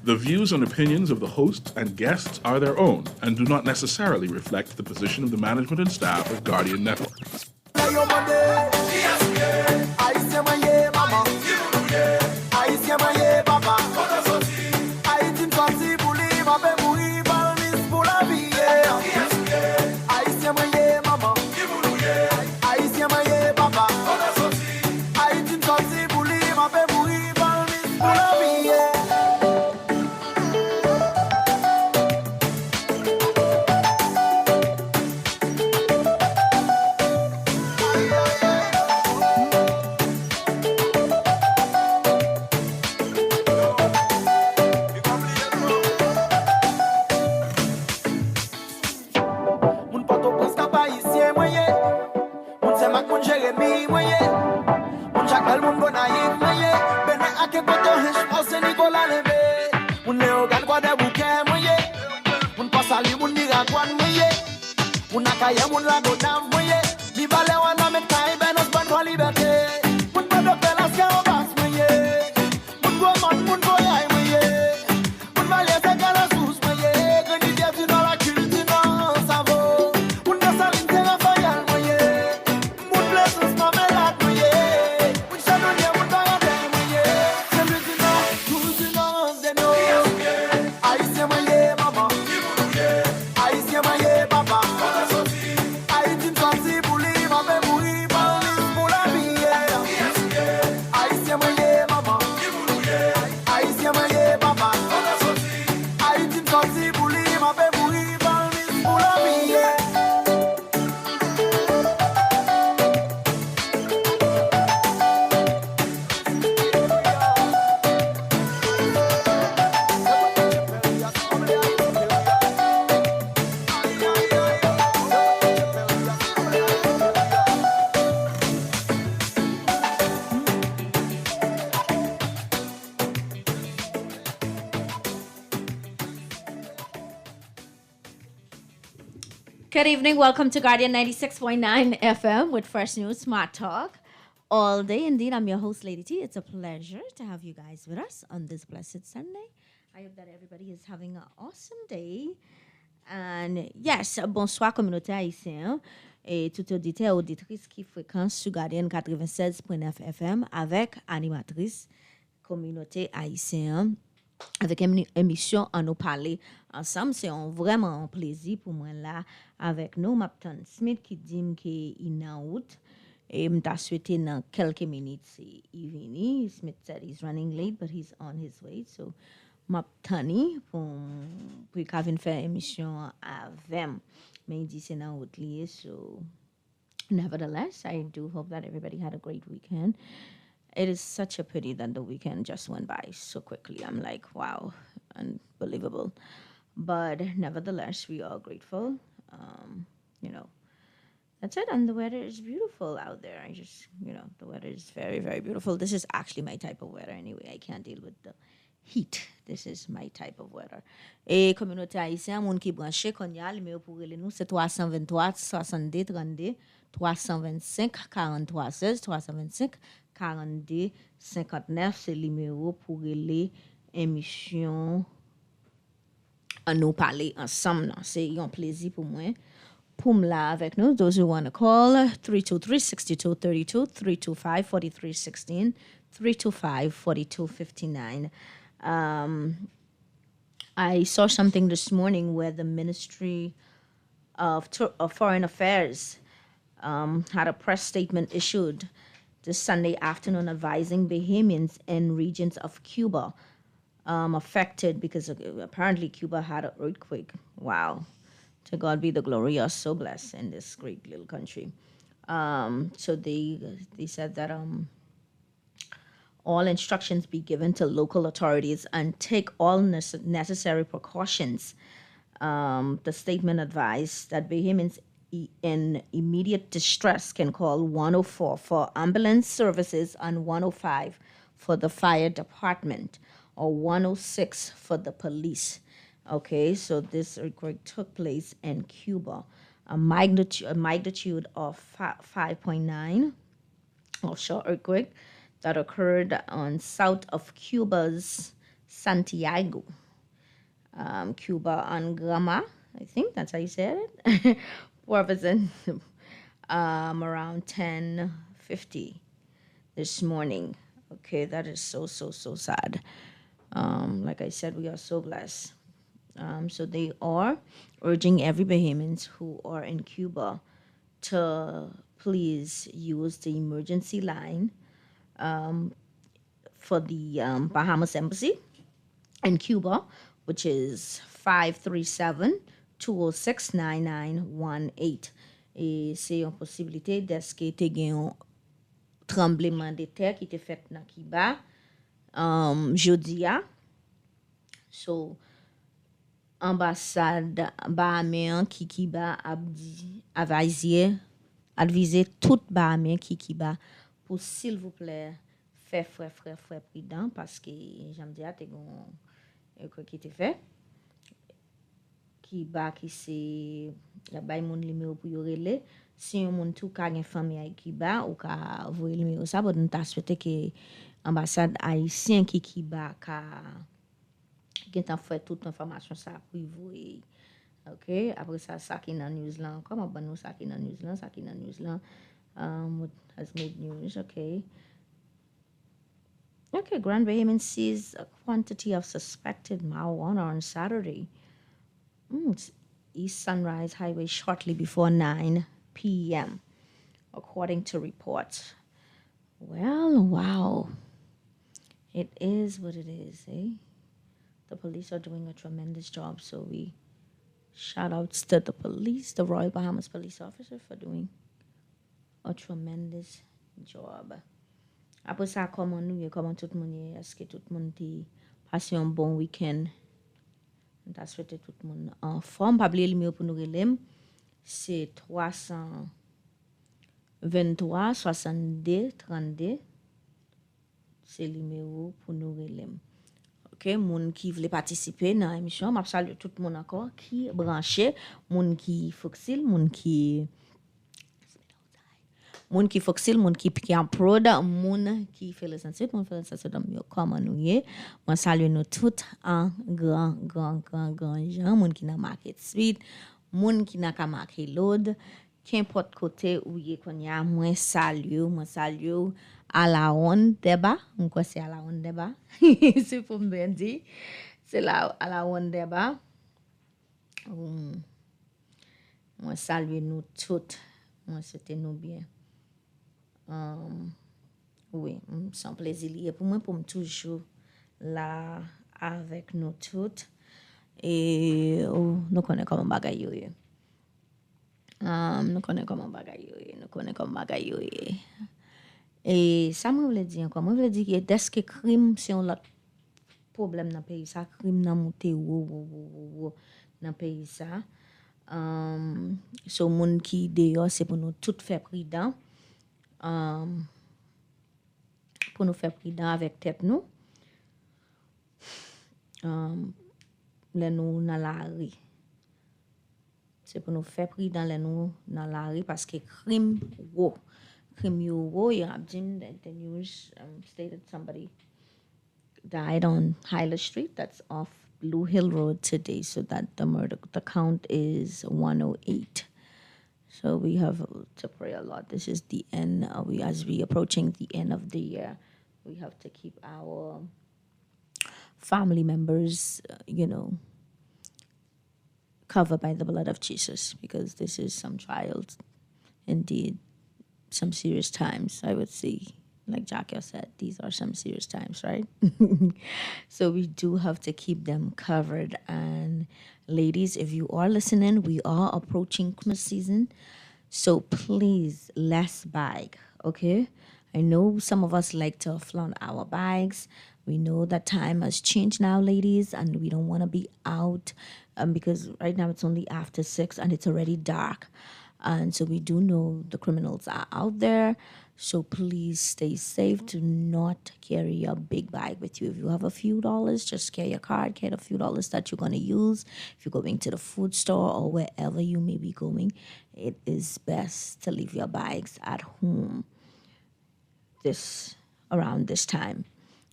The views and opinions of the hosts and guests are their own and do not necessarily reflect the position of the management and staff of Guardian Network. Good evening. Welcome to Guardian 96.9 FM with Fresh News Smart Talk. All day, indeed. I'm your host, Lady T. It's a pleasure to have you guys with us on this blessed Sunday. I hope that everybody is having an awesome day. And yes, bonsoir communauté haïtienne et tout auditeur auditrice qui fréquence sur Guardian 96.9 FM avec animatrice communauté haïtienne. Avec une émission à nous parler ensemble. C'est vraiment un plaisir pour moi là avec nous. Mapton Smith qui dit qu'il est en route. Et m'ta souhaité dans quelques minutes il vini. Smith said he's running late, but he's on his way. So, m'attani pour qu'il faire émission avec. Mais il dit c'est en route lié. So, nevertheless, I do hope that everybody had a great weekend. It is such a pity that the weekend just went by so quickly. I'm like, wow, unbelievable. But nevertheless, we are grateful. That's it. And the weather is beautiful out there. The weather is very, very beautiful. This is actually my type of weather anyway. I can't deal with the heat. This is my type of weather. Et communauté haïtienne, moun qui branché, konya, le numéro pour nous, c'est 323 62 32 325 43 16 325 42 59, c'est le numéro pour les émissions à nous parler ensemble. C'est un plaisir pour moi. Pour me là avec nous, those who want to call, 323-6232, 325-4316, 325-4259. I saw something this morning where the Ministry of Foreign Affairs had a press statement issued this Sunday afternoon advising Bahamians in regions of Cuba affected because apparently Cuba had an earthquake. Wow. To God be the glory. You're so blessed in this great little country. So they said that all instructions be given to local authorities and take all necessary precautions. The statement advised that Bahamians in immediate distress can call 104 for ambulance services and 105 for the fire department or 106 for the police. Okay, so this earthquake took place in Cuba. A magnitude of 5.9 offshore earthquake that occurred on south of Cuba's Santiago, Cuba on Grama. I think that's how you said it. Warvison, around 10:50 this morning. Okay, that is so sad. Like I said, we are so blessed. So they are urging every Bahamians who are in Cuba to please use the emergency line for the Bahamas Embassy in Cuba, which is 537-206-9918. Et c'est une possibilité d'eske te gen yon tremblement de terre qui te fait dans Cuba jeudi a. So, ambassade Bahaméen qui Cuba advisé tout Bahaméen qui Cuba pour s'il vous plaît faire frère prudent parce que j'aime dire te gon quoi qui te fait qui c'est la bay moun numéro pour yo relé si yon moun tout ka gen famille à Cuba ou ka voyer numéro ça bon ta souhaité que ambassade haïtien qui Cuba ka gen fait toute information ça pour vous et OK après ça qui dans news là comment bon nous ça qui dans news là what has made news okay Grand Bahamian seized a quantity of suspected marijuana on Saturday. It's East Sunrise Highway shortly before 9 p.m., according to reports. Well, wow. It is what it is, eh? The police are doing a tremendous job, so we shout outs to the police, the Royal Bahamas police officer, for doing a tremendous job. Après ça, comment tout le monde est-ce que tout le monde a passé un bon week-end? On a souhaité tout le monde en forme. Pas oublier le numéro pour nous relem. C'est 323 62 32. C'est le numéro pour nous relem. OK, moun qui voulait participer dans l'émission, m'a salué tout le monde encore qui branché, moun qui foxil, moun qui foxil, moun qui piqué en prod, moun qui fait le sensé, moun fait le sensé dans mieux comment nous y moi salue nous tout en grand gens, moun qui n'a market suite, moun qui n'a ka marqué load, qu'importe côté où y qu'on y a, moi salue à la onde débat, quoi c'est à la onde débat, c'est pour me bien dire, c'est là à la onde débat. Moi salue nous toutes, moi c'était nous bien. Oui, sans plaisir pour moi pour me toujours là avec nous toutes et nous connaissons comment bagaille nous connaissons comment bagaille et ça me veut dire quoi me veut dire que dès que crime c'est un autre problème dans pays ça crime n'a monté dans pays ça so moun qui dehors c'est pour nous tout faire prudent pour nous faire prudent avec tête nous les nous dans la rue c'est pour nous faire prudent les nous dans la rue parce que crime yo you have Jim the news stated somebody died on Hyla Street that's off Blue Hill Road today so that the count is 108. So we have to pray a lot. This is the end. As we approaching the end of the year, we have to keep our family members, covered by the blood of Jesus because this is some trials, indeed, some serious times. I would say, like Jackie said, these are some serious times, right? So we do have to keep them covered. And ladies, if you are listening, we are approaching Christmas season. So please, less bag, okay? I know some of us like to flaunt our bags. We know that time has changed now, ladies, and we don't want to be out because right now it's only after 6 and it's already dark. And so we do know the criminals are out there. So please stay safe. Do not carry a big bag with you. If you have a few dollars, just carry a card, carry a few dollars that you're going to use. If you're going to the food store or wherever you may be going, it is best to leave your bags at home around this time.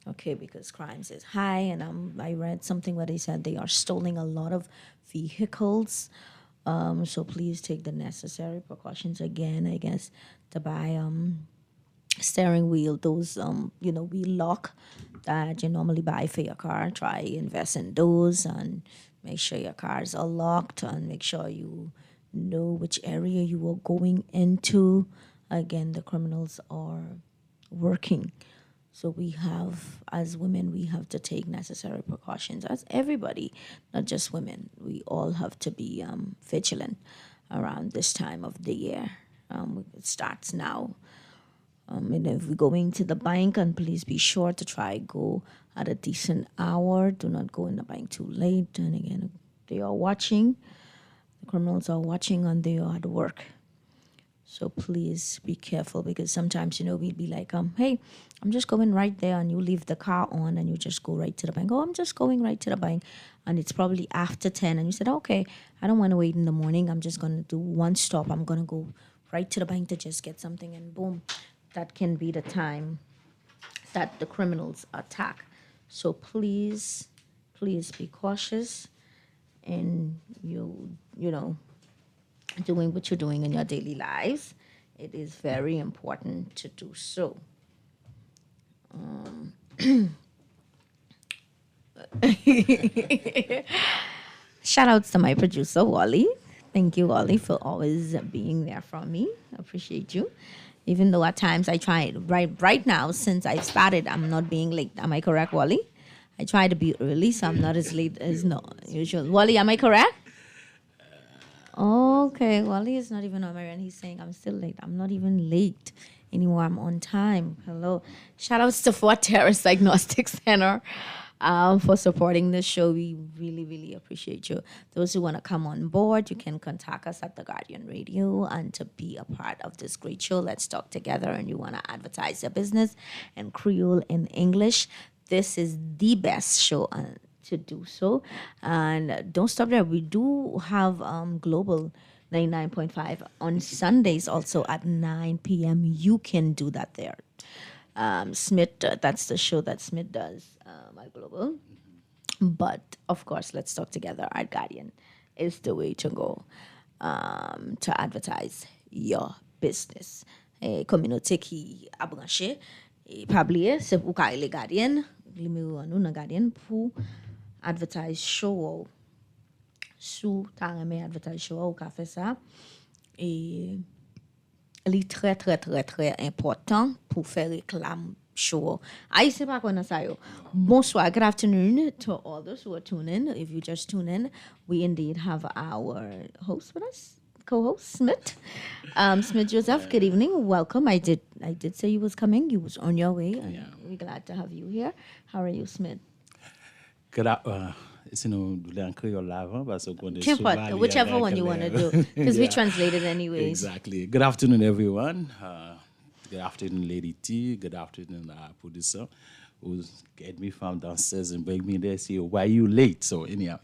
Okay, because crimes is high, and I read something where they said they are stealing a lot of vehicles. So please take the necessary precautions again, I guess, to buy steering wheel, those wheel lock that you normally buy for your car. Try invest in those and make sure your cars are locked and make sure you know which area you are going into. Again, the criminals are working. So we have, as women, we have to take necessary precautions. As everybody, not just women, we all have to be vigilant around this time of the year. It starts now. And if we're going to the bank, and please be sure to try go at a decent hour. Do not go in the bank too late. And again, they are watching. The criminals are watching, and they are at work. So please be careful because sometimes, we'd be like, hey, I'm just going right there, and you leave the car on and you just go right to the bank. Oh, I'm just going right to the bank. And it's probably after 10. And you said, okay, I don't want to wait in the morning. I'm just going to do one stop. I'm going to go right to the bank to just get something. And boom, that can be the time that the criminals attack. So please, please be cautious in doing what you're doing in your daily lives. It is very important to do so. Shout outs to my producer, Wally. Thank you, Wally, for always being there for me. I appreciate you. Even though at times I try, right now, since I've started, I'm not being late. Am I correct, Wally? I try to be early, so I'm not as late as usual. Wally, am I correct? Okay, Wally is not even on my end. He's saying I'm still late. I'm not even late anymore. I'm on time. Hello. Shout outs to Fort Terrace Diagnostic Center for supporting this show. We really, really appreciate you. Those who want to come on board, you can contact us at The Guardian Radio. And to be a part of this great show, let's talk together. And you want to advertise your business in Creole in English, this is the best show to do so. And don't stop there. We do have Global 99.5 on Sundays also at 9 p.m. You can do that there. Smith, that's the show that Smith does at Global. But of course, let's talk together. Our Guardian is the way to go to advertise your business. Communauté qui a branché et publié, c'est pour les Guardian, les Guardian pour advertise show sous tarame advertise show ou ka fait ça et est très très très très important pour faire réclame show. I sais pas quoi ça yo. Bonsoir, good afternoon to all those who are tuning. If you just tune in, we indeed have our host with us, co-host Smith. Smith Joseph, good evening. Welcome. I did say you was coming. You was on your way, and we're glad to have you here. How are you, Smith? Sinon, vous voulez en créole avant parce qu'on est N'importe, whichever one you want to do, because we translate it anyways. Exactly. Good afternoon, everyone. Good afternoon, Lady T. Good afternoon, producer, who's get me from downstairs and bring me there. Say, why you late? So anyhow,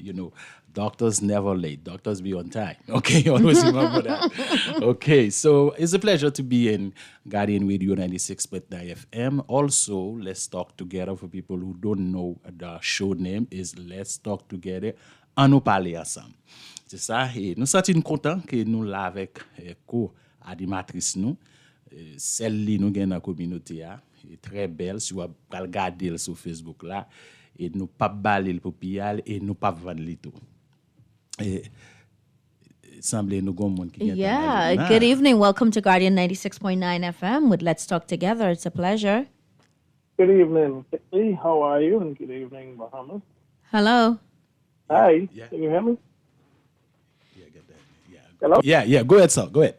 doctors never late. Doctors be on time. Okay, always remember that. Okay, so it's a pleasure to be in Guardian Radio 96.9 FM. Also, Let's Talk Together. For people who don't know, the show name is Let's Talk Together. On nous parler ensemble. C'est ça. Et nous sommes contents que nous là avec co-animatrice nous. Celle-là nous gagne dans la communauté est très belle. Si vous regardez sur Facebook là, et nous pas baler le popial et nous pas vendre le tout. Yeah, good evening. Welcome to Guardian 96.9 FM with Let's Talk Together. It's a pleasure. Good evening, Kitty. How are you? And good evening, Bahamas. Hello. Hi. Yeah. Can you hear me? Yeah, get that. Yeah. Hello? Yeah. Go ahead, sir. Go ahead.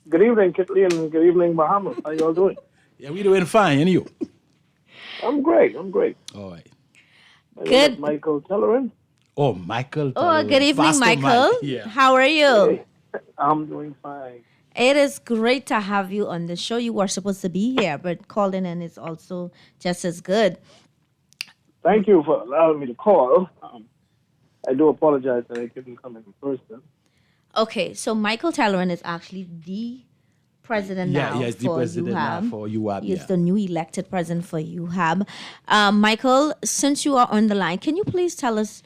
Good evening, Kitty, and good evening, Bahamas. How y'all doing? Yeah, we doing fine. And you? I'm great. All right. Good. Michael Tellerin. Oh, Michael. Oh, good evening, Pastor Michael. Mike. Yeah. How are you? Hey, I'm doing fine. It is great to have you on the show. You were supposed to be here, but calling in is also just as good. Thank you for allowing me to call. I do apologize that I couldn't come in person. Okay, so Michael Tellerin is actually the president Yeah, now yes, the for president now UHAB. for UAB. He is Yeah. the new elected president for UHAB. Michael, since you are on the line, can you please tell us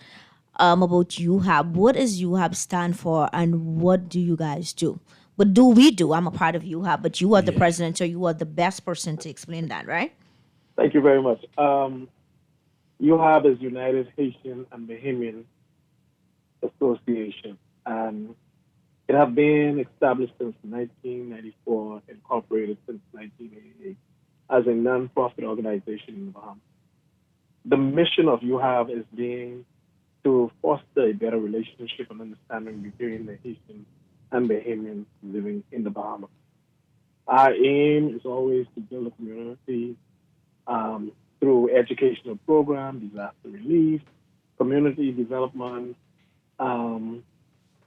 about UHAB? What does UHAB stand for, and what do you guys do? What do we do? I'm a part of UHAB, but you are the Yeah. president, so you are the best person to explain that, right? Thank you very much. UHAB is United Haitian and Bahamian Association, and it has been established since 1994, incorporated since 1988 as a non-profit organization in the Bahamas. The mission of UHAB is being to foster a better relationship and understanding between the Haitians and Bahamians living in the Bahamas. Our aim is always to build a community through educational programs, disaster relief, community development, um,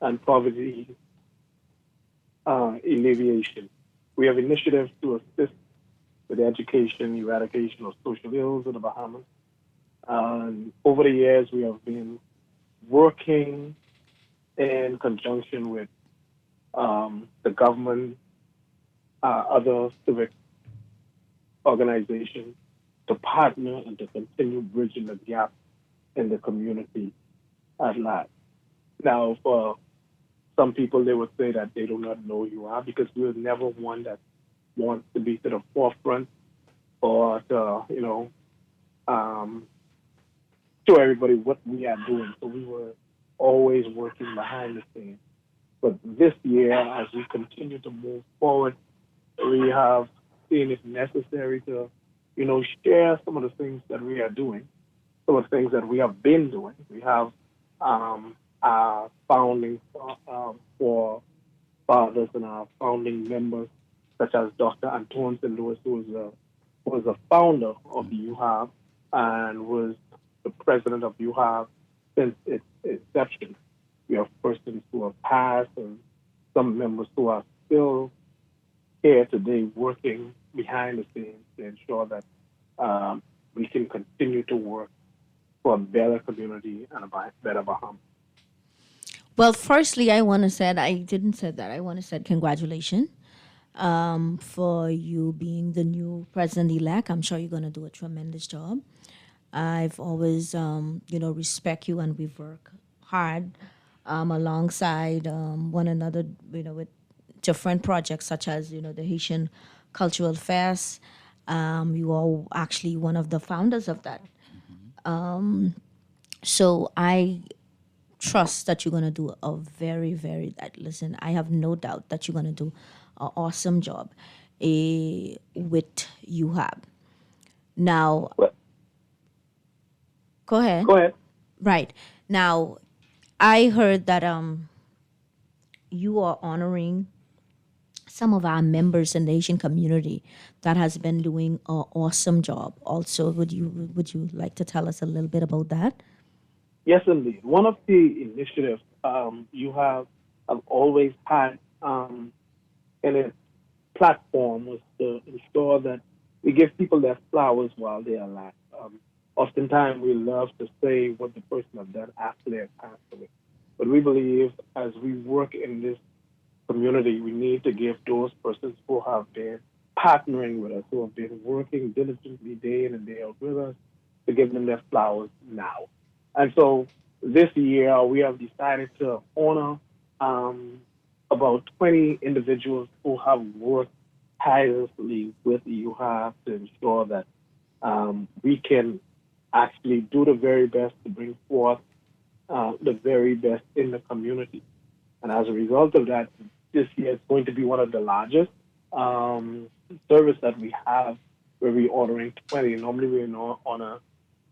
and poverty alleviation. We have initiatives to assist with education, eradication of social ills in the Bahamas. Over the years, we have been working in conjunction with the government, other civic organizations to partner and to continue bridging the gap in the community at large. Now, for some people, they would say that they do not know you are because we're never one that wants to be to the forefront or to, um, show everybody what we are doing. So we were always working behind the scenes. But this year, as we continue to move forward, we have seen it necessary to, share some of the things that we are doing, some of the things that we have been doing. We have our founding forefathers and our founding members, such as Dr. Antoine St. Louis, who was a founder of the UHAB and was the president of UHAB since its inception. We have persons who have passed and some members who are still here today working behind the scenes to ensure that we can continue to work for a better community and a better Bahamas. Well, firstly, I want to say I didn't say that. I want to say congratulations for you being the new president elect. I'm sure you're going to do a tremendous job. I've always, respect you, and we've worked hard alongside one another, with different projects such as, the Haitian Cultural Fest. You are actually one of the founders of that. So I trust that you're going to do a very, very, listen, I have no doubt that you're going to do an awesome job with UHAB. Now, But go ahead. go ahead. Right. Now, I heard that you are honoring some of our members in the Asian community that has been doing an awesome job. Also, would you like to tell us a little bit about that? Yes, indeed. One of the initiatives you have always had in its platform was to ensure that we give people their flowers while they are alive. Oftentimes, we love to say what the person has done after they have passed away. But we believe as we work in this community, we need to give those persons who have been partnering with us, who have been working diligently day in and day out with us, to give them their flowers now. And so this year, we have decided to honor um, about 20 individuals who have worked tirelessly with UHAB to ensure that we can actually do the very best to bring forth the very best in the community. And as a result of that, this year is going to be one of the largest service that we have where we're ordering 20. Normally we honor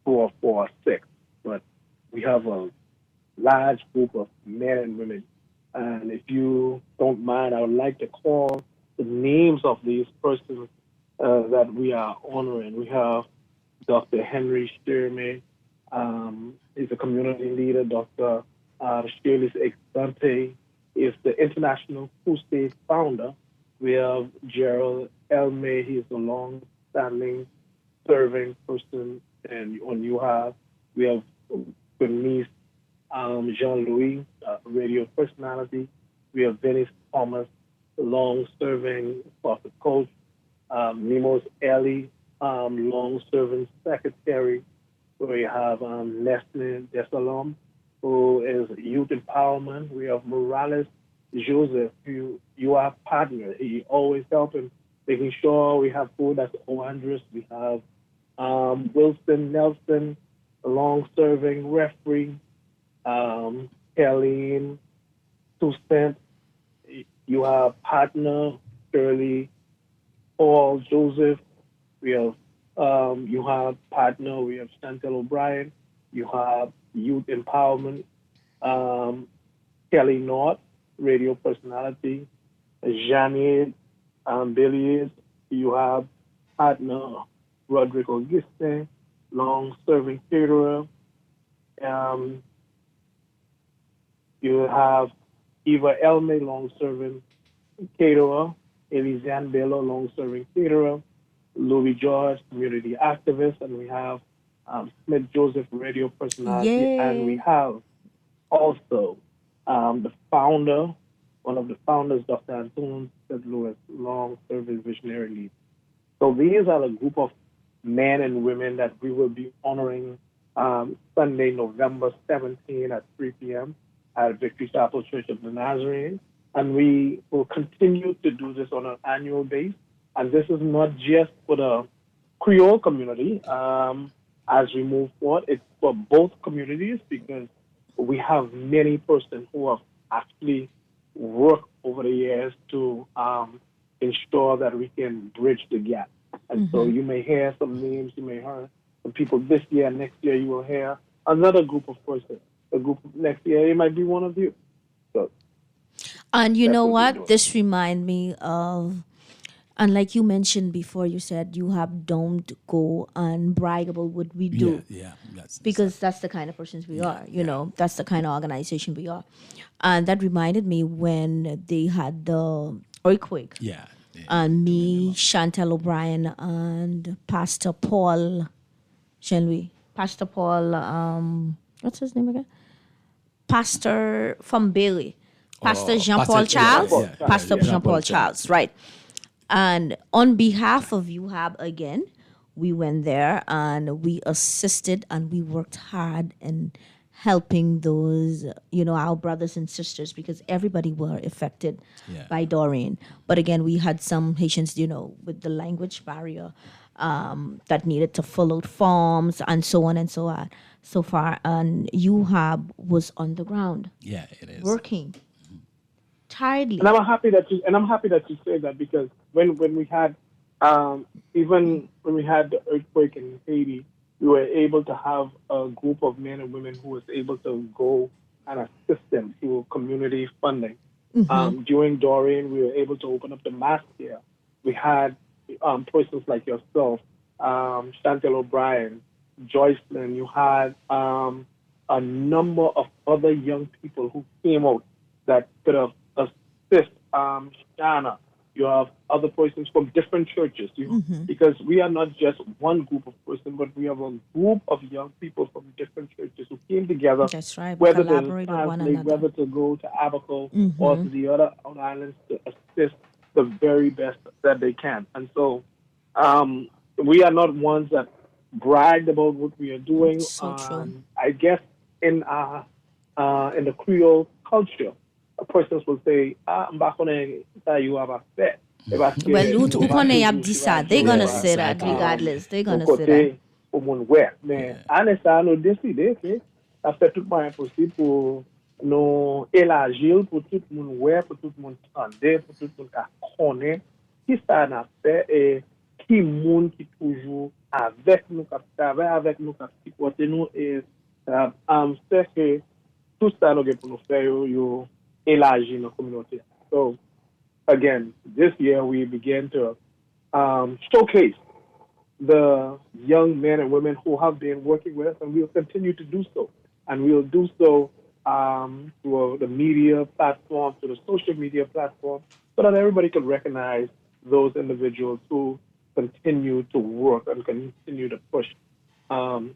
4 or 6, but we have a large group of men and women. And if you don't mind, I would like to call the names of these persons that we are honoring. We have Dr. Henry Sturme, is a community leader. Dr. Shirley Exante is the International Crusade founder. We have Gerald Elmay. He's a long-standing serving person and on UHAB. We have Bernice Jean-Louis, radio personality. We have Venice Thomas, long-serving corporate coach, Mimos Ellie, long-serving secretary. We have Leslie Desalom, who is youth empowerment. We have Morales Joseph, who you are partner. He always helping, making sure we have food that's wondrous. We have Wilson Nelson, a long-serving referee. Helene Toussaint. You have partner Shirley Paul Joseph. We have you have partner. We have Chantel O'Brien. You have youth empowerment. Kelly North, radio personality. Janine Billies. You have partner Roderick Auguste, long-serving caterer. Um, you have Eva Elme, long-serving caterer. Elisanne Bello, long-serving caterer. Louis George, community activist. And we have Smith Joseph, radio personality. And we Yay. have also the founder, one of the founders, Dr. Antoine St. Louis, long-serving visionary lead. So these are the group of men and women that we will be honoring Sunday, November 17 at 3 p.m. at Victory Chapel Church of the Nazarene. And we will continue to do this on an annual basis. And this is not just for the Creole community as we move forward. It's for both communities because we have many persons who have actually worked over the years to ensure that we can bridge the gap. And so you may hear some names, you may hear some people this year, next year you will hear another group of persons. A group of next year, it might be one of you. So And you that's know what we're what? doing. This remind me of, and like you mentioned before, you said you have don't go and brag about what we do. Yeah. That's Because that's the kind of persons we are, that's the kind of organization we are. And that reminded me when they had the earthquake, yeah. and me, Chantel O'Brien, and Pastor Paul, shall we? Pastor Paul, what's his name again? Pastor from Bailey, Pastor Jean Paul Pastor- Charles, Pastor Jean-Paul Jean Paul Charles. Charles, right? And on behalf of UHAB again, we went there and we assisted and we worked hard in helping those, our brothers and sisters because everybody were affected Yeah. by Doreen. But again, we had some Haitians, with the language barrier that needed to fill out forms and so on and so on. So far, and UHAB was on the ground Yeah, it is. working tirelessly. And I'm happy that you say that because when we had even when we had the earthquake in Haiti, we were able to have a group of men and women who was able to go and assist them through community funding. During Doreen, we were able to open up the mass care. We had persons like yourself, Chantel O'Brien, Joycelyn. You had a number of other young people who came out that could have assist Shana. You have other persons from different churches, because we are not just one group of persons, but we have a group of young people from different churches who came together. That's right. We Whether to collaborate with one translate, another. whether to go to Abaco or to the other islands to assist the very best that they can. And so we are not ones that bragged about what we are doing. So true. I guess in the Creole culture, persons will say, you have a bet. Well, who can they have decide? They're gonna say that exactly. regardless. They're gonna say that. Pour moun wè. Men, ane sa nou deside, ke, a fè tout mwen posib pou nou elajil, pou tout moun wè, pou tout moun tande, pou tout moun ka konen, ki sa nan fè, e ki moun ki toujou avèk nou, ka travè avèk nou, ka sipote nou, e fè ke tout sa nou gen pou nou fè yo elaji nan kominote. So, again, this year we began to showcase the young men and women who have been working with us, and we'll continue to do so. And we'll do so through the media platform, through the social media platform, so that everybody can recognize those individuals who continue to work and continue to push and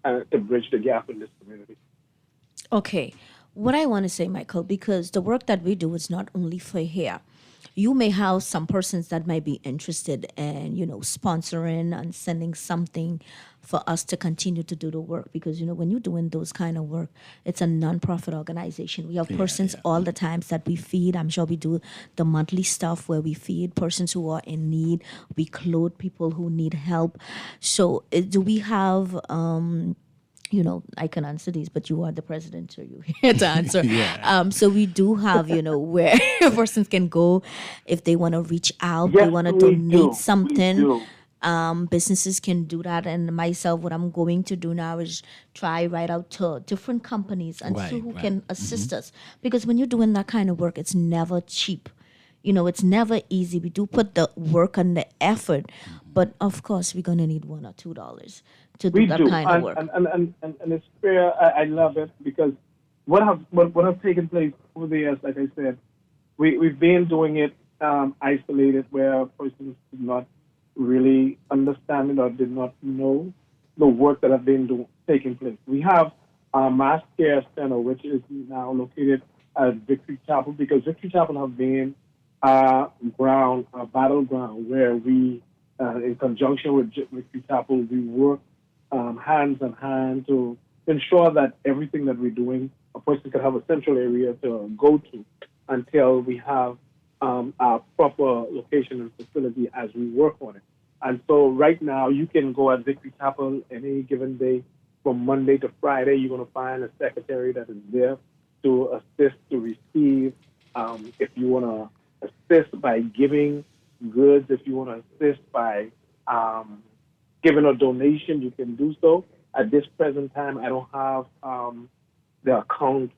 to bridge the gap in this community. Okay. What I want to say, Michael, because the work that we do is not only for here. you may have some persons that might be interested in, sponsoring and sending something for us to continue to do the work. Because, when you're doing those kind of work, it's a non-profit organization. We have persons all the times that we feed. I'm sure we do the monthly stuff where we feed persons who are in need. We clothe people who need help. So do we have... I can answer these, but you are the president, so you're here to answer. So we do have, where persons can go if they want to reach out, Yes, they want to we donate do. something. We do. Businesses can do that. And myself, what I'm going to do now is try right out to different companies and see who can assist us. Because when you're doing that kind of work, it's never cheap. It's never easy. We do put the work and the effort, but of course, we're going to need $1 or $2 to do We that do, kind of work. and it's fair. I love it because what have taken place over the years, like I said, we've been doing it isolated, where persons did not really understand it or did not know the work that have been taking place. We have our Mass Care Center, which is now located at Victory Chapel, because Victory Chapel have been a battleground where we, in conjunction with Victory Chapel, we work hands in hand to ensure that everything that we're doing, a person can have a central area to go to until we have our proper location and facility as we work on it. And so right now, you can go at Victory Chapel any given day from Monday to Friday. You're going to find a secretary that is there to assist, to receive. If you want to assist by giving goods, if you want to assist by giving a donation, you can do so. At this present time, I don't have the account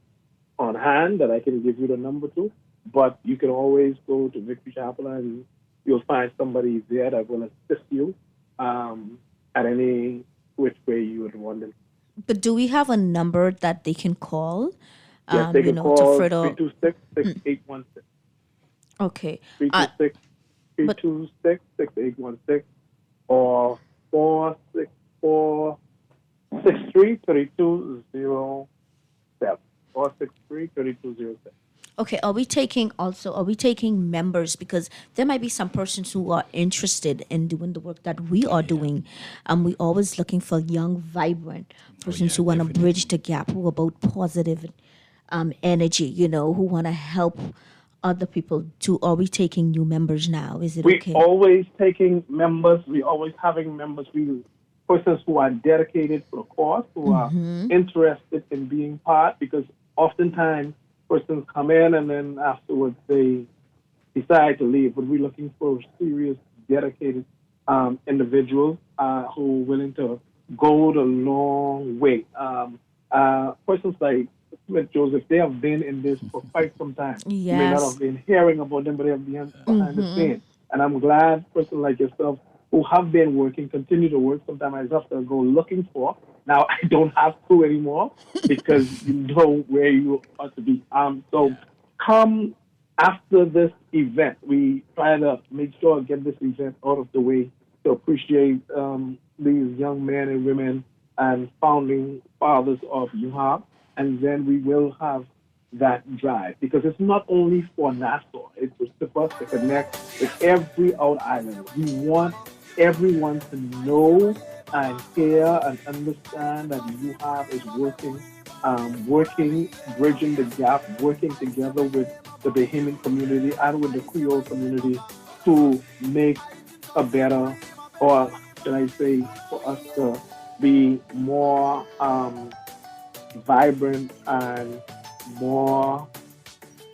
on hand that I can give you the number to, but you can always go to Victory Chapel and you'll find somebody there that will assist you at any which way you would want them. But do we have a number that they can call? Yes, they can call 326-6816. Okay. 326-6816 or 464-63-3207. 463-3207. Okay, are we taking members? Because there might be some persons who are interested in doing the work that we are doing. We always looking for young, vibrant persons who want to bridge the gap, who are about positive energy, who want to help other people too. Are we taking new members now? Is it okay? We're always taking members. We're always having members. Persons who are dedicated for the cause, who are interested in being part, because oftentimes persons come in and then afterwards they decide to leave. But we're looking for serious, dedicated individuals who are willing to go the long way. Persons like Smith Joseph, they have been in this for quite some time. You may not have been hearing about them, but they have been behind the scenes. And I'm glad persons like yourself who have been working, continue to work. Sometimes I have to go looking for. Now, I don't have to anymore because you know where you ought to be. So come after this event. We try to make sure to get this event out of the way to appreciate these young men and women and founding fathers of UHAB. And then we will have that drive, because it's not only for Nassau, it's for us to connect with every out island. We want everyone to know and hear and understand that UHAB is working, bridging the gap, working together with the Bahamian community and with the Creole community to make a better, or should I say, for us to be more vibrant and more,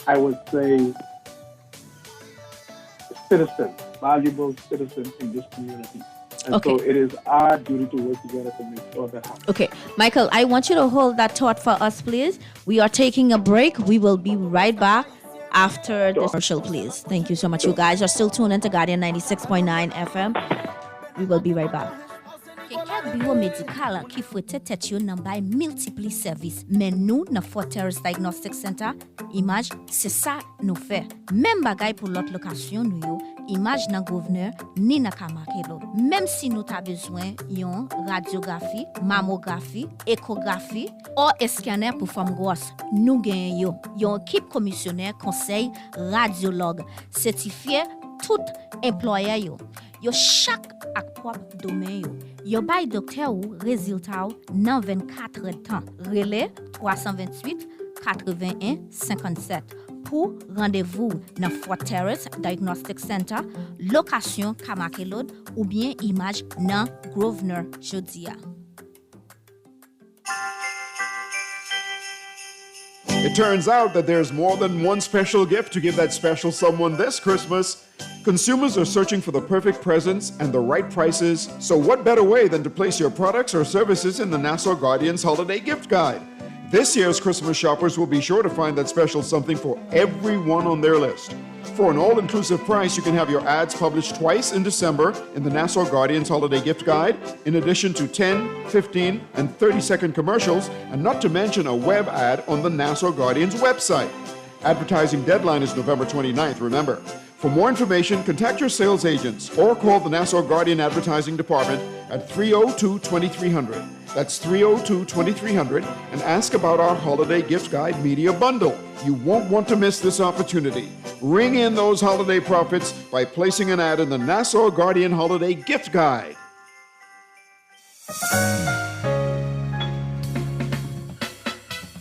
I would say, valuable citizens in this community. And so it is our duty to work together to make sure that happens. Okay, Michael, I want you to hold that thought for us, please. We are taking a break. We will be right back after this commercial, please. Thank you so much. You guys are still tuned into Guardian 96.9 FM. We will be right back. Quelqu'un biomédical qui faut être yo nan bay multiple services. Mais nous, dans Fort Terrace Diagnostic Center, Image, c'est ça nous fait. Même bagay pour l'autre location nous yo, image nan gouverneur ni nan ka marqué l'autre. Même si nous ta besoin yon radiographie, mammographie, échographie ou scanner pour femme grosse, nous gagnons yo. Yon équipe commissionnaire conseil radiologue certifié tout employé yo. Yo chaque ak propre domaine yo. Yo bay docteur ou résultat ou nan 24 heures de temps. Relais 328 81 57 pour rendez-vous dans Fort Terrace Diagnostic Center, location Kamakelod ou bien image dans Grosvenor Jodia. It turns out that there's more than one special gift to give that special someone this Christmas. Consumers are searching for the perfect presents and the right prices, so what better way than to place your products or services in the Nassau Guardian's Holiday Gift Guide? This year's Christmas shoppers will be sure to find that special something for everyone on their list. For an all-inclusive price, you can have your ads published twice in December in the Nassau Guardian's Holiday Gift Guide, in addition to 10, 15, and 30-second commercials, and not to mention a web ad on the Nassau Guardian's website. Advertising deadline is November 29th, remember. For more information, contact your sales agents or call the Nassau Guardian Advertising Department at 302-2300. That's 302-2300, and ask about our Holiday Gift Guide Media Bundle. You won't want to miss this opportunity. Ring in those holiday profits by placing an ad in the Nassau Guardian Holiday Gift Guide.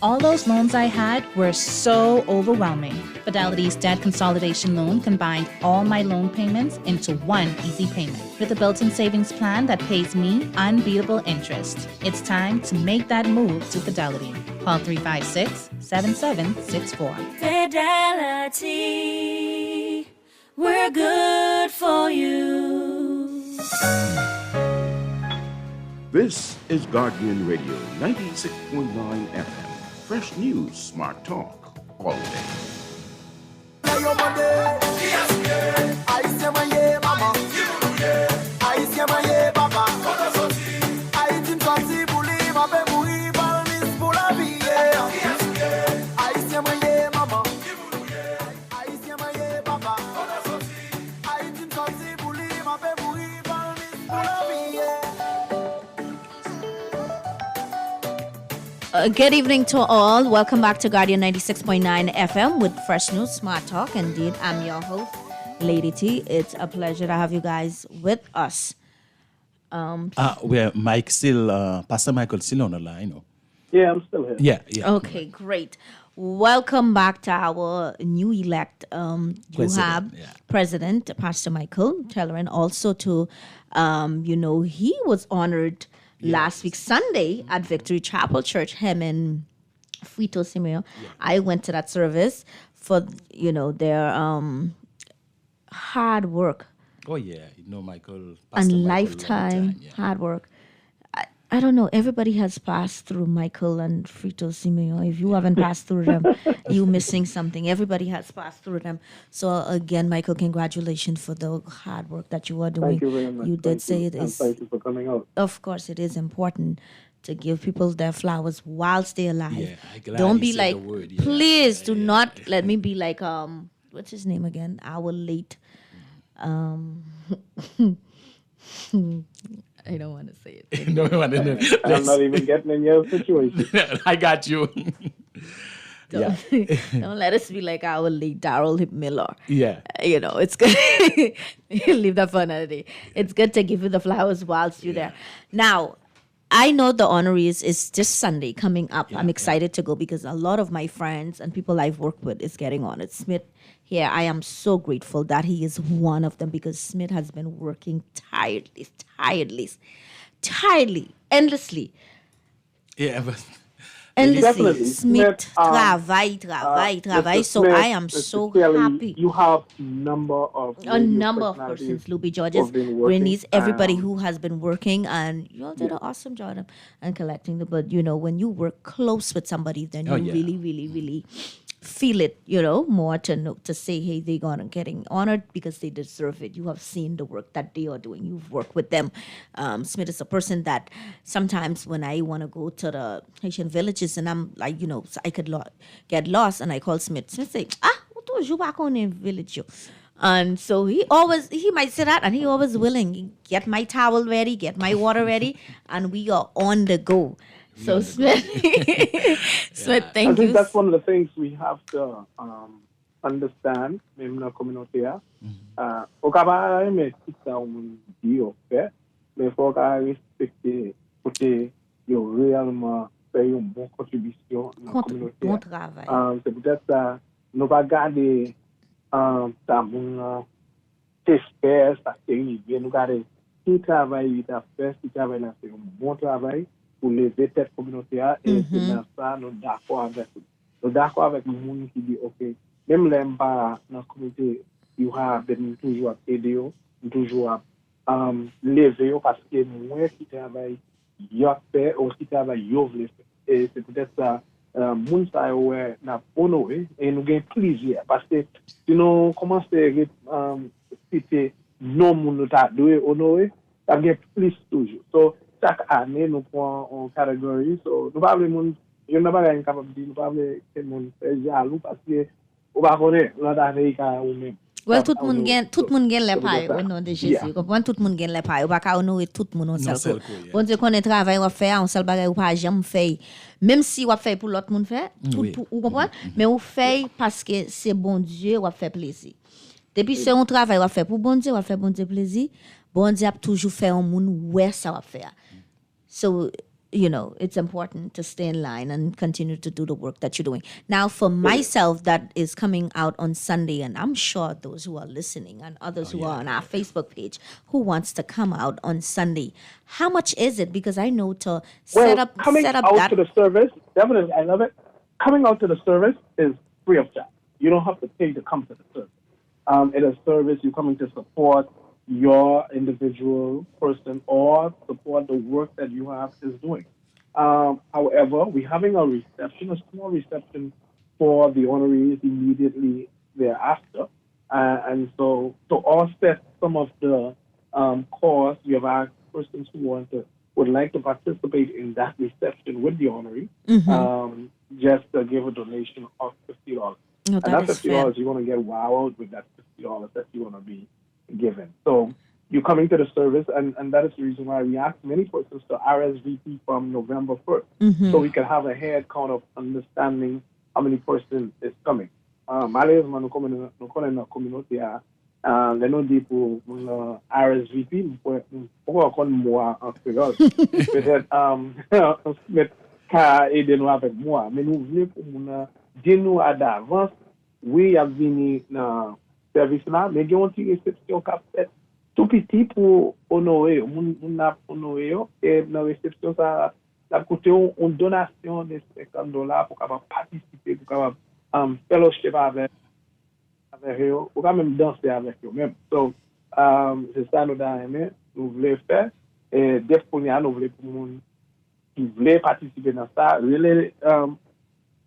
All those loans I had were so overwhelming. Fidelity's debt consolidation loan combined all my loan payments into one easy payment with a built-in savings plan that pays me unbeatable interest. It's time to make that move to Fidelity. Call 356-7764. Fidelity, we're good for you. This is Guardian Radio 96.9 FM. Fresh news, smart talk, all day. Good evening to all. Welcome back to Guardian 96.9 FM with Fresh News, Smart Talk. Indeed, I'm your host, Lady T. It's a pleasure to have you guys with us. Where Mike still, Pastor Michael still on the line? Or? Yeah, I'm still here. Yeah. Okay, great. Welcome back to our new elect UHAB president, Pastor Michael Telleran. Also to, he was honored last week, Sunday, at Victory Chapel Church, him and Frito Simeo. Yeah. I went to that service for, their hard work. Oh, yeah. Michael. Pastor and Michael lifetime hard work. I don't know. Everybody has passed through Michael and Frito Simeo. If you haven't passed through them, you're missing something. Everybody has passed through them. So again, Michael, congratulations for the hard work that you are doing. Thank you very much. You did say it is. Thank you for coming out. Of course, it is important to give people their flowers whilst they're alive. Yeah, don't be like, please do not let me be like, what's his name again? Our late, I don't want to say it. I'm not even getting in your situation. I got you. Don't let us be like our late Darrell Miller. Yeah. It's good. Leave that for another day. It's good to give you the flowers whilst you're there. Now, I know the honorees is this Sunday coming up. I'm excited to go because a lot of my friends and people I've worked with is getting honored. Smith here, I am so grateful that he is one of them because Smith has been working tirelessly, endlessly. Yeah, but... Endlessly. Smith, travail. So Smith, I am so happy. You have a number of persons, Luby Georges, Bernice, everybody who has been working, and you all did an awesome job and collecting the blood. When you work close with somebody, then you really, really, really feel it, more to say, hey, they're gonna getting honored because they deserve it. You have seen the work that they are doing. You've worked with them. Smith is a person that sometimes when I want to go to the Haitian villages and I'm like, I could get lost and I call Smith. Smith say, you back on in village. And so he might say that, and he always willing, get my towel ready, get my water ready, and we are on the go. So Smith, Smith, I thank think you. that's one of the things we have to understand, même dans la communauté. Au Canada, mais tout ça on dit au fait, mais il faut respecter côté yo réellement faire une bonne contribution dans la communauté. Bon travail. C'est peut-être ça, nous pas garder ta mon t'espère ça c'est arrivé, nous garder tout travail il a fait, tout travail là c'est un bon travail pour lever cette communauté et c'est dans ça nous d'accord avec nous d'accord avec le monde qui dit ok même les pas dans la communauté you have been toujours aider toujours lever parce que moi qui travaille yo fait aussi travail yo veut faire et c'est peut-être ça moun sa ouais n'a honoré et nous gain plaisir parce que sinon commencer citer non moun nous t'a doué honoré ça gain plus toujours so chaque année nous prend en catégorie so nous pas le monde je n'ai pas capable de nous pas que monde fait jaloux parce que on va connaître l'autre année ou même well, tout le monde gagne les pailles au nom de Jésus. Comprends? Tout le monde gagne les pailles. On va pas honorer tout le monde en seul. Bon Dieu connaît travail on faire, on seul bagage ou pas jamais fait. Même si on fait pour l'autre monde fait, vous comprenez? Mais on fait parce que c'est bon Dieu, on fait plaisir. Depuis c'est un travail on fait pour bon Dieu, on fait bon Dieu plaisir. Bon Dieu a toujours fait un monde où ça va faire. So it's important to stay in line and continue to do the work that you're doing. Now, for myself, that is coming out on Sunday, and I'm sure those who are listening and others who are on our Facebook page who wants to come out on Sunday. How much is it? Because I know to set up out that to the service, definitely, I love it. Coming out to the service is free of charge. You don't have to pay to come to the service. It is service you're coming to support your individual person or support the work that you have is doing. However, we're having a small reception for the honorees immediately thereafter. And so to offset some of the costs, we have asked persons who would like to participate in that reception with the honoree, just to give a donation of $50. No, and that $50, you're going to get wowed with that $50 that you're going to be given. So you're coming to the service, and that is the reason why we ask many persons to RSVP from November 1st, so we can have a head count of understanding how many persons is coming. Malheureusement, nous connaissons la communauté les nous dit pour RSVP, pourquoi on moi en créole, peut-être on se met qu'à aider nous avec moi, mais nous voulons pour dire nous à d'avance, oui, il y a venu dans service là, mais il y a une petite réception qu'a fait tout petit pour honorer, on a honoré et dans la réception ça a coûté une donation de $50 pour capable participer, pour capable fellowship avec eux, ou quand même danser avec eux même. Donc c'est ça nous avons aimé, nous voulons faire et dès qu'on y a nous voulons pour monde qui voulait participer dans ça,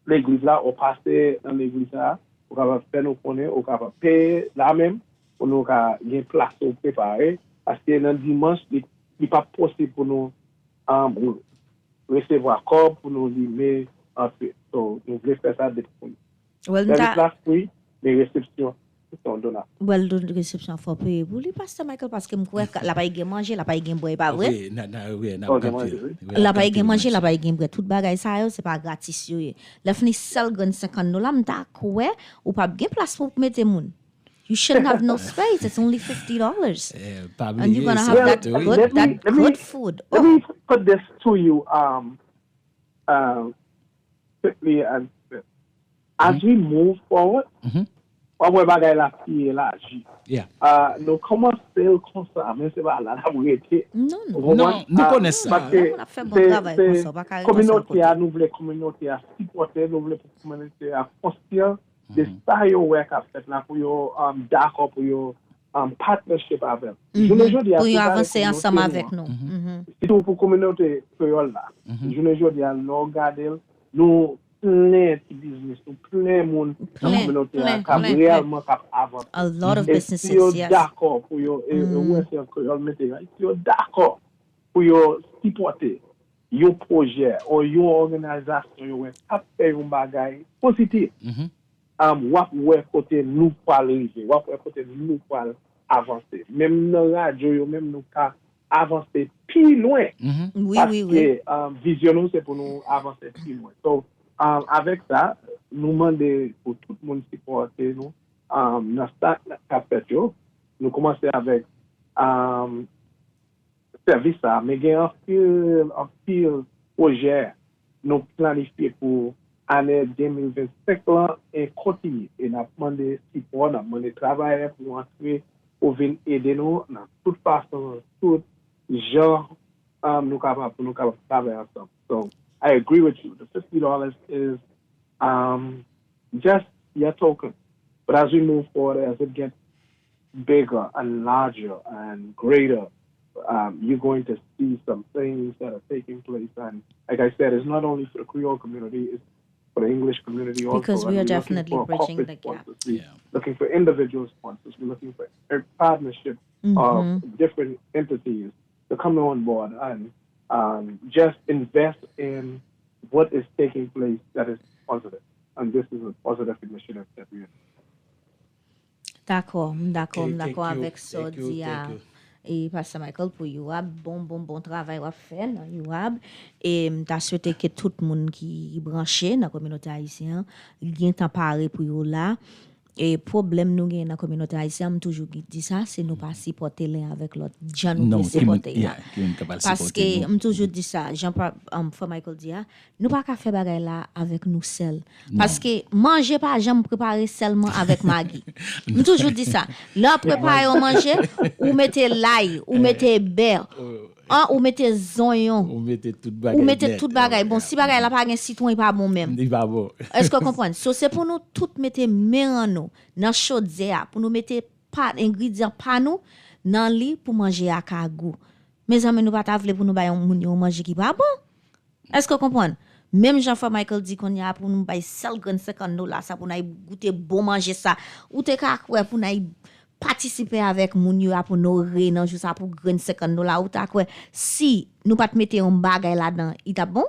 l'église là, on passait dans l'église là. On va faire nous connaître, on va payer là même, pour nous avoir une place pour préparer, parce que dans dimanche, il n'est pas possible pour nous recevoir corps, pour nous limer en fait. Donc, nous voulons faire ça depuis pour nous. Well, les places, oui, les réceptions sont données. Well, les réceptions, il faut payer pour lui, Pasteur Michael, parce que moi, la paye gain manger, la paye gain boire, pas vrai? La paye gain manger, la paye gain boire, tout bagay ça, c'est pas gratis. La fini seul gain $50, m'ta quoi, ou pas gain place pour mettre moun. You shouldn't have no space. It's only $50, and you're gonna have good food. Let me put this to you quickly and as we move forward. On bagay la qui est là. Nous commençons comme ça, mais c'est pas là la vérité. Non, nous connaissons ça. C'est communauté à nous voulons communauté à supporter, nous voulons communauté à construire des styles work à faire là pour yo d'accord pour yo partnership avec. Pour y avancer ensemble avec nous. Surtout pour communauté créole là. Je ne dis à nous regarder nous plein de business, plein de monde dans la communauté qui réellement avancer. A lot of businesses, yes. D'accord pour yo d'accord pour yo supporter yo projet ou yo organisation yo faire un bagay positif. wap wè kote nou pal rive, wap wè kote nou pal avancer. Même dans radio, yo, même nous ka avancer plus loin. Oui, Parce oui, oui. que vision nous, c'est pour nous avancer plus loin. Donc, avec ça, nous demandons pour tout le monde supporter nous. Dans ça, nous commençons avec service ça, mais il y a un pile projet nous planifié pour l'année 2025 là, et continuer. Et nous avons demandé support, nous avons demandé travail pour entrer, pour venir aider nous dans toute façon, tout genre, nous capables pour travailler ensemble. So I agree with you. The $50 is just your token. But as we move forward, as it gets bigger and larger and greater, you're going to see some things that are taking place. And like I said, it's not only for the Creole community, it's for the English community also. Because we And are we're definitely looking for bridging corporate the gap. sponsors. We're looking for individual sponsors. We're looking for a partnership of different entities to come on board and just invest in what is taking place that is positive. And this is a positive initiative that we're D'accord, d'accord, Okay, d'accord thank you, avec ça thank you, dit thank you. et Pastor Michael pour Yoab, bon travail à faire dans Yoab et m'ta souhaité que tout le monde qui branché dans la communauté haïtienne gagne temps parler pour yo là et problème nous gagne dans la communauté haïtienne toujours dit ça c'est nous pas supporter l'un avec l'autre gens nous Non, pas supporter qui est capable de parce supporter que nous. toujours dit ça Jean Frère Michael dit nous pas qu'à faire bagay là avec nous seuls parce que manger pas jamais préparer seulement avec Maggie me toujours dit ça là préparer au manger ou mettez l'ail ou mettez beurre ou mettez oignon Ou mettez toute bagay. ou mettez net. toute bagay bon si bagay là pas gen citron pas bon même Il va bon. est-ce que vous comprenez? So, c'est pour nous tout mettre main nous dans chaudière pour nous mettre pas ingrédients pas nous dans lit pour manger à kagou. Mes amis nous pas tavler pour nous bailler moun manger qui pas bon. Est-ce que vous comprenez? Même Jean-François Michael dit qu'on y a pour nous bailler sel grain $50 ça pour nous goûter bon manger ça ou te ka quoi pour nous participer avec moun yo pour nous rénan juste ça pour grain $50 ou ta quoi si nous pas mettre un bagay là-dedans il t'a bon?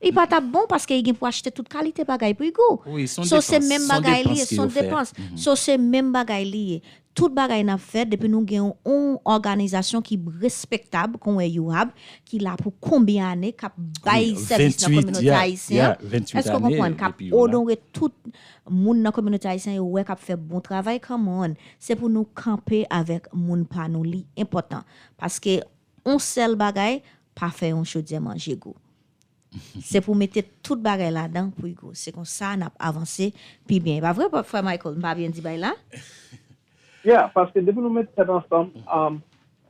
Il pas ta bon parce qu'il pour acheter toute qualité bagay pour go. Oui, son so c'est dépense, même son bagay dépense lié, qu'il son yo fait. dépense. So c'est même bagay lié. Tout bagay n'a fait depuis nous gagnons une organisation qui respectable qu'on est Yoab qui là pour combien d'années cap bail service dans la communauté haïtienne. 28 Est-ce que vous années, comprenez cap depuis, voilà. honorer tout monde dans la communauté haïtienne ouais cap fait bon travail come on. C'est pour nous camper avec moun pa nous li important parce que on seul bagay pas faire un chaudière manger go. C'est pour mettre toute bagay là-dedans pour go. C'est comme ça n'a avancé puis bien. Pas vrai frère Michael, pas bien dit bail là. Yeah, parce que depuis nous mettre ça ensemble,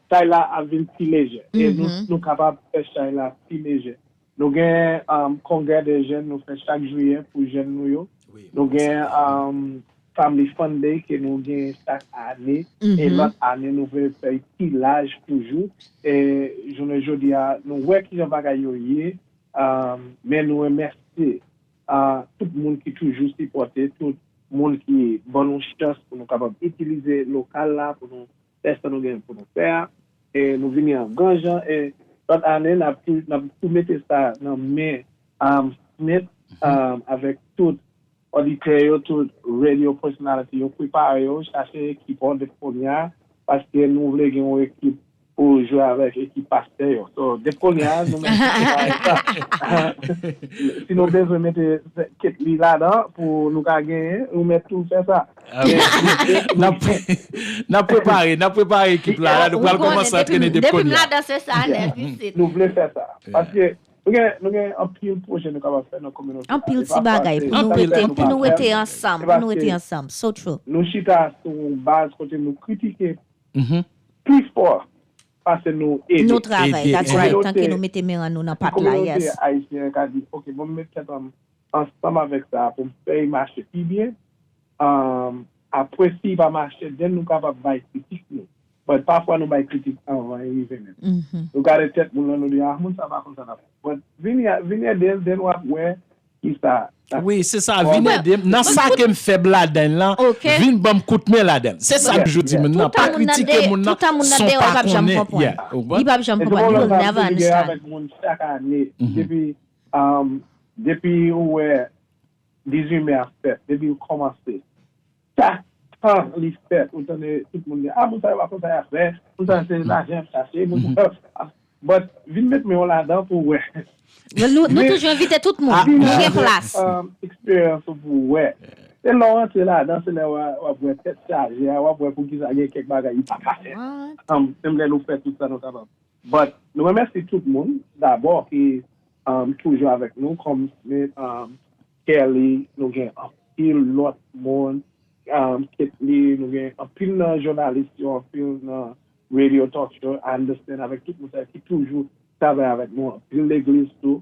Taïla a vu plus léger. Et nous capables de faire Taïla plus léger. Nous avons congrès des jeunes, nous faisons chaque juillet pour les jeunes nous. Nous avons Family Fun Day que nous avons chaque année. Et l'autre année, nous faisons faire pillage toujours. Et je ne dis pas, nous voyons qu'il y a des bagailles, mais nous remercions tout le monde qui toujours supporté, tout le monde qui bonne chance pour nous capables d'utiliser le local là pour nous tester nous gain pour nous faire et nous venir en grand gens et l'autre année n'a tout mettre ça dans main Smith avec tout auditeur tout radio personality yo préparer yo chercher équipe de première parce que nous voulons gagner une équipe pour jouer avec l'équipe pasteur. So, des premières, nous mettons ça. Si nous devons mettre cette ligne là-dedans pour nous gagner, nous mettons tout faire ça. N'a préparé l'équipe là, nous allons commencer à traîner des Depuis premiers. là dans ce ça Nous voulons faire ça. Parce que nous avons un pile projet nous capables faire dans la communauté. un pile si bagay pour nous rester ensemble. So true. Nous chita sur une base côté nous critiquer plus fort parce que nous aidons. Nous travail, that's right. Tant que nous mettons main nous dans pat là, yes. Haïtien qui a dit OK, bon mettre ça ensemble avec ça pour faire marcher plus bien. Après si va marcher, then nous capable bailler critique nous. Mais parfois nous bailler critique avant arriver même. Nous garder tête nous dire ah ça va comme ça. Mais venir then what where is ça. Oui, c'est ça. Venez dans ça que me faible là-dedans là. Vin bam coûte mais là-dedans. C'est ça que je dis maintenant. Pas critiquer mon tout monde n'a pas jamais comprendre. Il pas jamais comprendre. Il never understand. Avec mon chaque année depuis ouais 18 mai a fait, depuis qu'on commence. Ça, quand les fêtes, on tenait tout le monde dit, ah, vous savez pas ça à faire, vous savez, c'est l'argent caché, but, vite mettre mes là-dedans pour ouais. Nous toujours inviter tout le monde. Nous avons place. Expérience pour ouais. C'est là, c'est là-dedans, c'est là où on va tête chargée, on va voir pour qu'ils aient quelques bagages, il pas passer. Même là, nous faisons tout ça, nous capable. But, nous remercions tout le monde, d'abord, qui toujours avec nous, comme Smith, Kelly, nous avons un pile l'autre monde, Ketley, nous avons un pile de journalistes, un pile de radio talk show, understand, avec tout le monde qui toujours travaille avec nous, un pile l'église tout,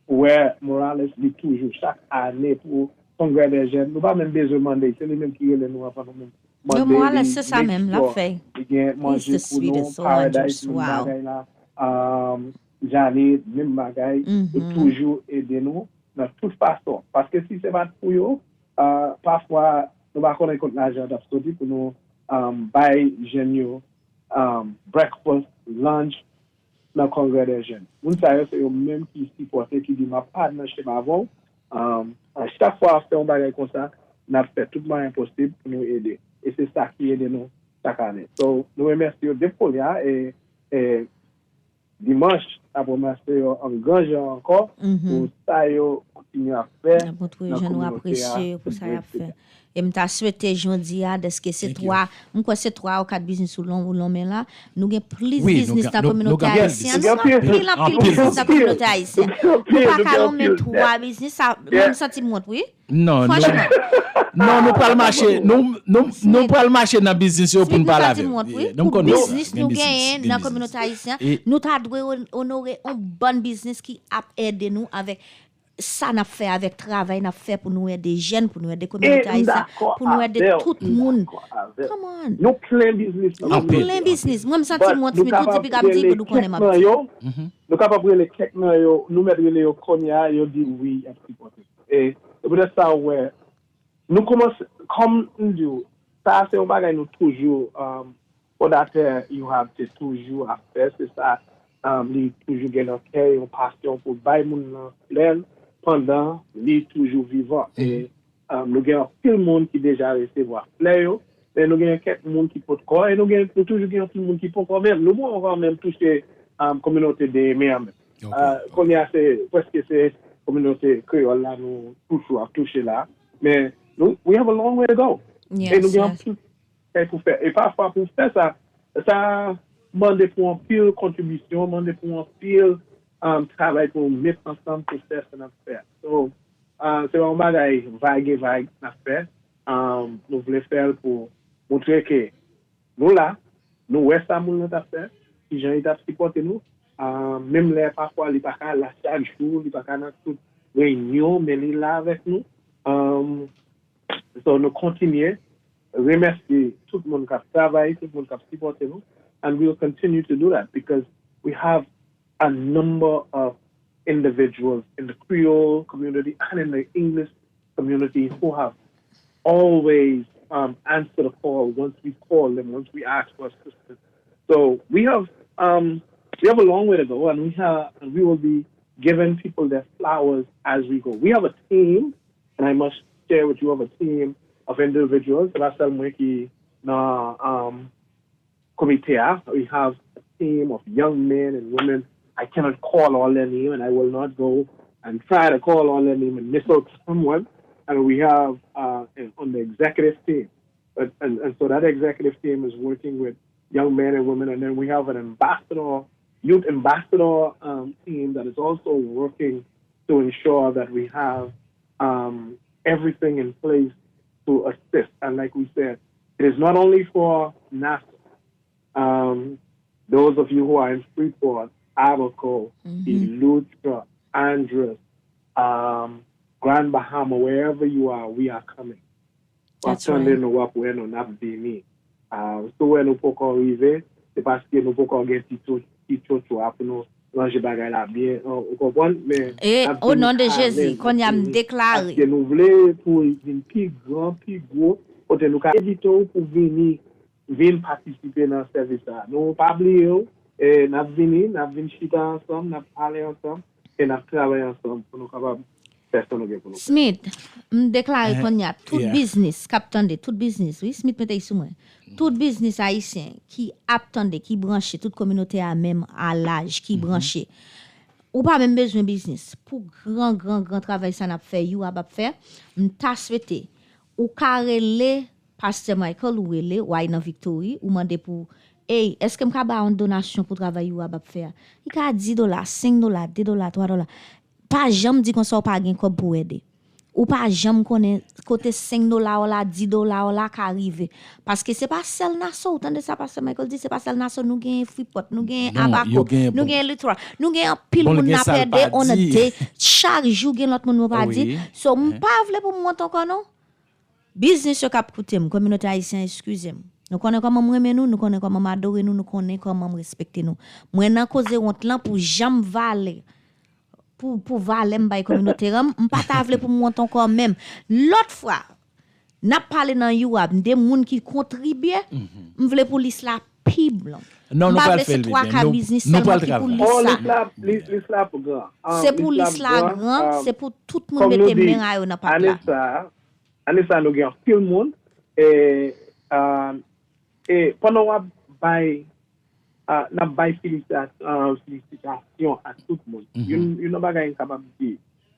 where Morales dit toujours chaque année pour congrès des jeunes, nous pas même besoin de demander, c'est les mêmes qui relèvent nous avant nous. Le Morales, c'est ça même, la fait. He's the sweetest soul on earth. Wow. Janet, même bagaille, toujours aider nous de toute façon. Parce que si c'est pas pour eux, parfois, nous ne pouvons pas connaître l'argent d'absolu pour nous buy jeunes, breakfast, lunch, dans le congrès des jeunes. Nous savons que c'est eux-mêmes qui supportent, qui disent, ma part, je sais pas avant. À chaque fois qu'on fait un bagage comme ça, on a fait tout le monde possible pour nous aider. Et c'est ça qui aide nous chaque année. Donc, nous remercions des folias et dimanche, après remercier en grand genre encore pour ça, continuer à faire. Je nous apprécie pour ça à faire. Et je t'ai souhaité aujourd'hui, est-ce que c'est trois, c'est 3 ou 4 business ou long mais là, nous avons plus de business dans la communauté haïtienne. Plus de business dans la communauté haïtienne. Nous pas même 3 business, même sentiment, oui? Non, franchement. Non, nous pas le marché. Nous pas le marché dans business pour ne pas laver. Pour business nous gagnons dans la communauté haïtienne, nous devons honorer un bon business qui a aidé nous avec ça n'a fait avec travail n'a fait pour nous aider jeunes, pour nous aider communauté haïtienne, pour nous aider tout le monde. Come on. Nous plein business. Nous plein business. Moi me senti moi tout depuis qu'a dit que nous connaît ma. Nous capable les quelqu'un yo, nous mettre les konya yo dit oui à supporter. Et peut-être ça ouais. Nous commençons comme nous dit ça c'est un bagage nous toujours fondateur you have to toujours à faire c'est ça lui toujours gagner une passion pour bailler mon plein pendant lui toujours vivant et nous avons tout le monde qui déjà recevoir plein mais nous avons quelques monde qui peut corps et nous avons toujours tout le monde qui peut quand même nous on va même toucher communauté des mêmes comme il y a c'est presque c'est communauté créole là nous toujours toucher là mais nous we have a long way to go et nous avons tout pour faire et parfois pour faire ça demande pour un pile contribution demande pour un pile travail pour mettre ensemble pour faire ce qu'on a fait. So, c'est un bagage vague à faire. Nous voulons faire pour montrer que nous là, nous ouais ça nous a fait. Si j'ai été supporter nous, même les parfois les pas là chaque jour, les pas dans toute réunion, mais les là avec nous. So nous continuer remercier tout le monde qui travaille, tout le monde qui supporter nous, and we will continue to do that because we have a number of individuals in the Creole community and in the English community who have always answered the call once we call them, once we ask for assistance. So we have a long way to go, and we will be giving people their flowers as we go. We have a team, and I must share with you, we have a team of individuals. We have a team of young men and women. I cannot call all their name, and I will not go and try to call all their name and miss out someone. And we have on the executive team, and so that executive team is working with young men and women, and then we have an youth ambassador team that is also working to ensure that we have everything in place to assist. And like we said, it is not only for NASA. Those of you who are in Freeport, Abaco, Eleuthera, Andres, Grand Bahama, wherever you are, we are coming. That's right. So when nous pouvons arriver, c'est parce que nous pouvons gagner petit pour nous ranger bagay là bien, vous comprenez? Mais et au nom de Jésus, qu'on y a déclaré. Que nous voulons pour une plus grand, plus gros, pour nous éviter pour venir participer dans ce service là. Nous pas oublier et nous venir chita ensemble, nous parler ensemble et nous travailler ensemble pour nous capable personne qui pour nous. Smith, m déclare qu'on y a tout yeah. business, captande, tout business, oui, Smith mette sous moi. Tout business haïtien qui attendait, qui branché, toute communauté à même à l'âge, qui branché. Ou pas même besoin business. Pour grand travail ça n'a fait, you a faire, m'ta souhaité. Ou carrelé Pasteur Michael ou relé, ou dans Victory, ou mandé pour hey, est-ce que m'ka ba une donation pour travail ou a faire? Il ka $10, $5, $2, $3. Pas jamais dit qu'on soit pas gain comme pour aider. Ou pas jamais connaît côté $5 ou là $10 ou là qui arrive parce que c'est pas seul naso tant de ça Pasteur Michael dit c'est pas seul naso nous gain Freeport nous gain Abaco nous gain Littoral nous gain pile moun n'a perdé on a day chaque jour gain l'autre moun pas dit so m'pa vle pour monter encore non business yo k'ap coûter communauté haïtien excusez-moi nous connaissons comment m'aimer nous connaissons comment m'adorer nous connaissons comment respecter nous moi nan cause honte là pour jamais valer pour valer m'bay communauté ram m'pa ta vle pour monter encore même l'autre fois n'a parlé dans YouAb des moun qui contribuer m'vle pour l'isla pi blanc non pas le faire nous pas le travail l'isla pour grand c'est pour l'isla grand c'est pour tout monde mettre main à yo dans pas là Anissa nous gagne tout le monde et pendant on bail n'a bail félicitation à tout le monde you know bagay capable dire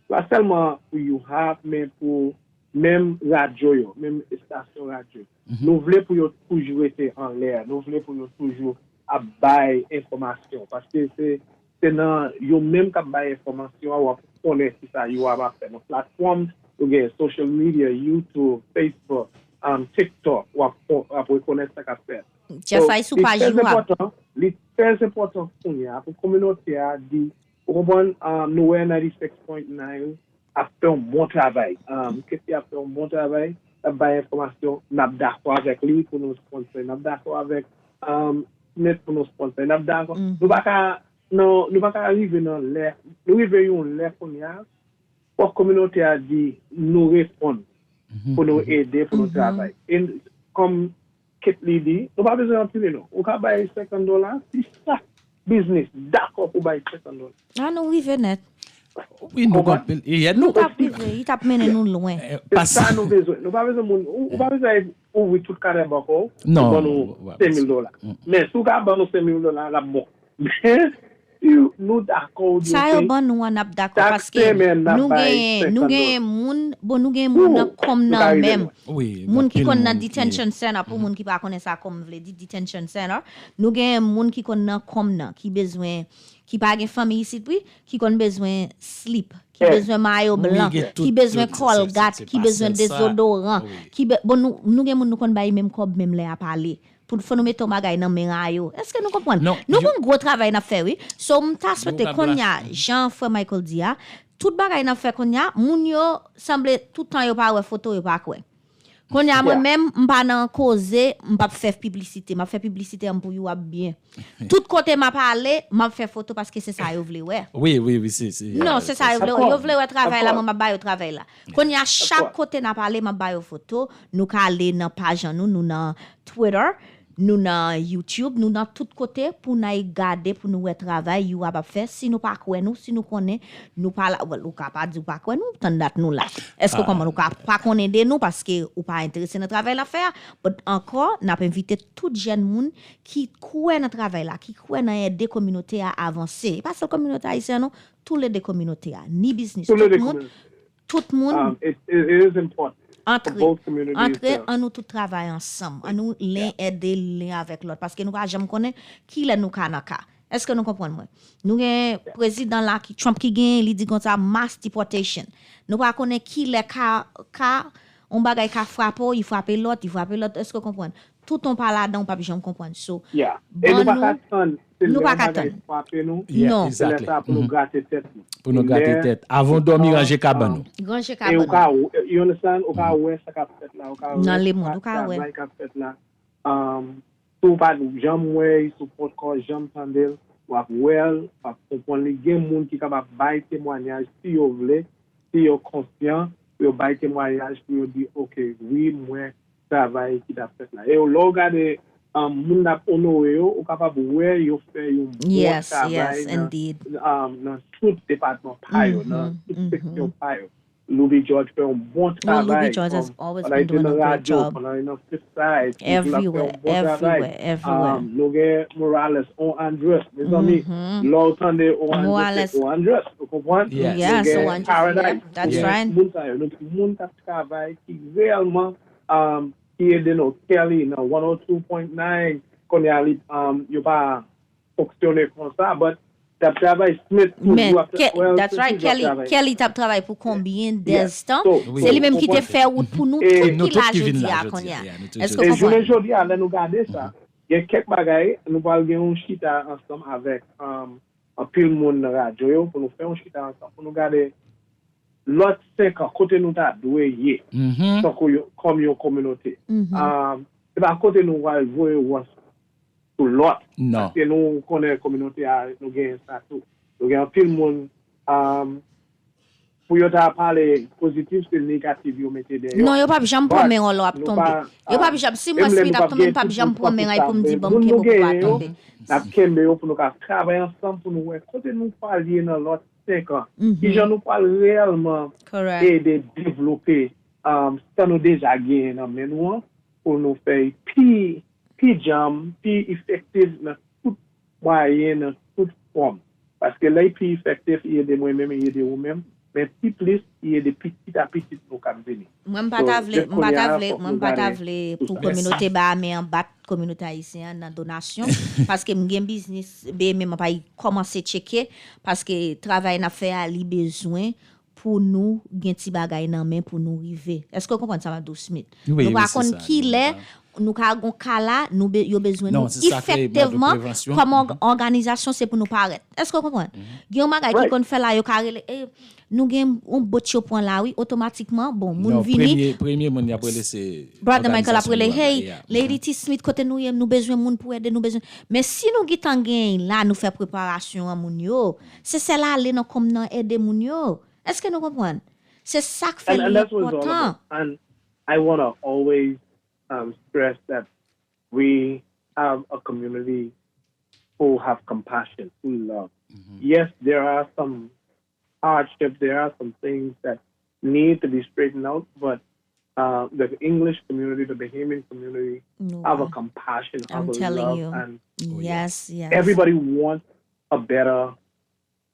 pas seulement pour you have mais pour même radio yo même station radio nous voulons pour yo toujours être en l'air nous voulons pour yo toujours à bail information parce que c'est dans yo même cap bail information ou connaître ça yo va faire nos plateformes okay, social media, YouTube, Facebook, TikTok, ou pour connaître ça qu'a fait. Just ça sous page YouTube. C'est très important pour nous, pour la communauté a dit, pour nous 96.9 a fait un bon travail. Qu'est-ce qu'il a fait un bon travail? La bonne information, nous sommes d'accord avec lui pour nous sponsor, nous sommes d'accord avec Smith pour nous sponsor, nous sommes d'accord. Nous ne pas arriver dans l'air, nous arrivons l'air qu'on y a. La communauté a dit nous répondre pour nous aider pour nous travailler. Et comme Kate dit, nous pas besoin de payer non. On peut payer $50, c'est ça business. D'accord pour payer $50. Ah non, oui net. Oui, nous pas nous pas privé, il t'a mené nous loin. C'est ça nous besoin. Nous pas besoin on pas besoin ouvrir tout carré bako. Non, nous $5,000. Mais si on a nous $5,000 là bon. Nous d'accord ça yo bon nous on d'accord parce que nous gain moun bon nous gain moun comme nan même moun qui kon nan detention center pour moun qui pas connaît ça comme vle dit detention center nous gain moun qui kon nan comme nan qui besoin qui pas gen famille ici puis qui kon besoin sleep qui besoin maillot blanc qui besoin colgate qui besoin désodorant qui bon nous gain moun nous kon bay même comme même les à parler pour nous mettre bagay dans main yo est-ce que nous comprenons nous avons gros travail à faire oui so m'ta souhaité qu'on y a Jean frère Michael dia tout bagay n'a fait qu'on y a moun yo semble tout temps yo pas ouais photo yo pas quoi qu'on y a moi même m'pa nan causer m'pa faire publicité m'a fait publicité pour yo bien tout côté m'a parler m'a fait photo parce que c'est ça yo vle ouais oui c'est non c'est ça yo vle ouais travail là m'a ba yo travail là qu'on y a chaque côté n'a parler m'a ba yo photo nous ka aller dans page nous dans Twitter nous dans YouTube nous dans tout côté pour nous garder pour nous travail you a faire si nous pas quoi nous si nous connaît nous pas là ou pas dire pas quoi nous tant date nous là est-ce que comment nous pas connaître nous parce que ou pas intéressé dans travail à faire but encore n'a pas invité tout jeune monde qui croit dans travail là qui croit dans aider communauté à avancer pas seule communauté haïtienne non tous les deux communautés ni business tout le monde it is important entre en nous tout travailler ensemble en nous l'un aider l'un avec l'autre parce que nous pas jamais connaît qui les nous kanaka est-ce que nous comprenons moi nous un président là qui Trump qui gagne il dit comme ça mass deportation nous pas connaît qui les ka on bagay ka frapper il frappe l'autre est-ce que vous comprenez tout on parle là dedans pas jamais comprendre so et nous pas attendre nous pas attendre non c'est ça pour nous gratter tête avant dormir ranger cabane et au cas où you understand au cas où ça qu'a fait là au cas où dans les mondes au cas où qu'a fait là tout pas jamais ouais support corps jamais tandel ou well pas comprendre les game monde qui capable bailler témoignage si vous voulez si vous conscient vous bailler témoignage pour dire OK oui moi travail qui t'a fait là et au regarder moun ap honoré yo ou capable ouais yo fait yo yes indeed dans tout département payo dans toute section payo Louis George fait un bon travail. Louis George has always On a been été doing dans a la great radio, job. on a une Flipside. Everywhere, everywhere. Nous avons Morales, on Andres, mes amis. L'entendez, on Morales. Andres, vous comprenez? Yes. Yeah, Nous so avons Andres, Paradise. yeah, that's Yeah. right. Nous avons un travail qui réellement, qui est de notre Kelly, dans 102.9, qu'on y a, il pas fonctionné comme ça, but that travail Smith, Mais well, that's right, toujours Kelly. travail. Kelly t'a travaillé pour combien de Yes. temps? So, C'est lui-même qui t'a fait route pour nous Et- tout Nous qui l'a tous qui viennent jeudi là à jeudi, Konya. yeah, nous tous Est-ce jeudi. que Et je vous ne dis à là, nous garder ça. Il y a quelques bagailles, nous allons faire un chita ensemble avec un pile monde dans la radio pour nous faire un chita ensemble, pour nous garder l'autre 5 ans, côté nous t'a doué yé, Mhm. comme une communauté. C'est pas côté nous va jouer pour l'autre. Non. Parce que nous connaissons la communauté, nous gagnons ça tout. Nous gagnons pile monde. Pour y parler positif, c'est négatif, vous mettez derrière. Non, yo pas jamais But, promets on l'a nous tomber. pas, Yo pas jamais si moi Emblem Smith a pas tomber bien pas tout jamais pour promets ça, pour me dire mais bon nous que nous beaucoup pas gagnons, tomber. la kembe yo pour nous travailler ensemble pour nous côté nous parler dans l'autre 5 ans. Qui j'en nous parle réellement Correct. et de développer ça nous déjà gagné dans mais nous pour nous faire plus jam, plus effectif dans toute moyen, dans toute forme. Parce que là, plus effectif, il y a des moi-même, il y a des vous-même, mais plus, il y a des petits à petits nous qui venir. Moi So, m'pas just qu'on y a, faut m'pas nous tavle tout pour ça. communauté ba mais en bat communauté haïtienne dans donation parce que m'gen business be même pas commencer checker parce que travail n'a fait a li besoin pour nous gen ti bagay nan men pour nous river. Est-ce que vous comprenez ça Madou Smith? Oui, Nous oui, pas c'est kon ça, qui nous, l'est ouais. nous ka gon kala nous yo besoin Non, nous c'est ça, fait mode de effectivement prévention. comme organisation c'est pour nous paraître. Est-ce que vous comprenez? Gen bagay qui Right. kon fait là yo ka rele nous gen on botio point là oui automatiquement bon moun Non, vini premier monde après c'est Brother Michael organisation après nous, hey yeah. Lady T Smith côté nous besoin moun pour aider nous besoin mais si nous gi tan gen là nous fait préparation à moun yo c'est celle-là aller dans comme nan aider moun yo est-ce que nous comprenons c'est ça qui fait And that's what it's all important about. And I want to always stress that we have a community who have compassion, who love. Yes, there are some hardships, there are some things that need to be straightened out, but the English community, the Bahamian community, No, have a compassion, have I'm a telling love, you. and yes everybody wants a better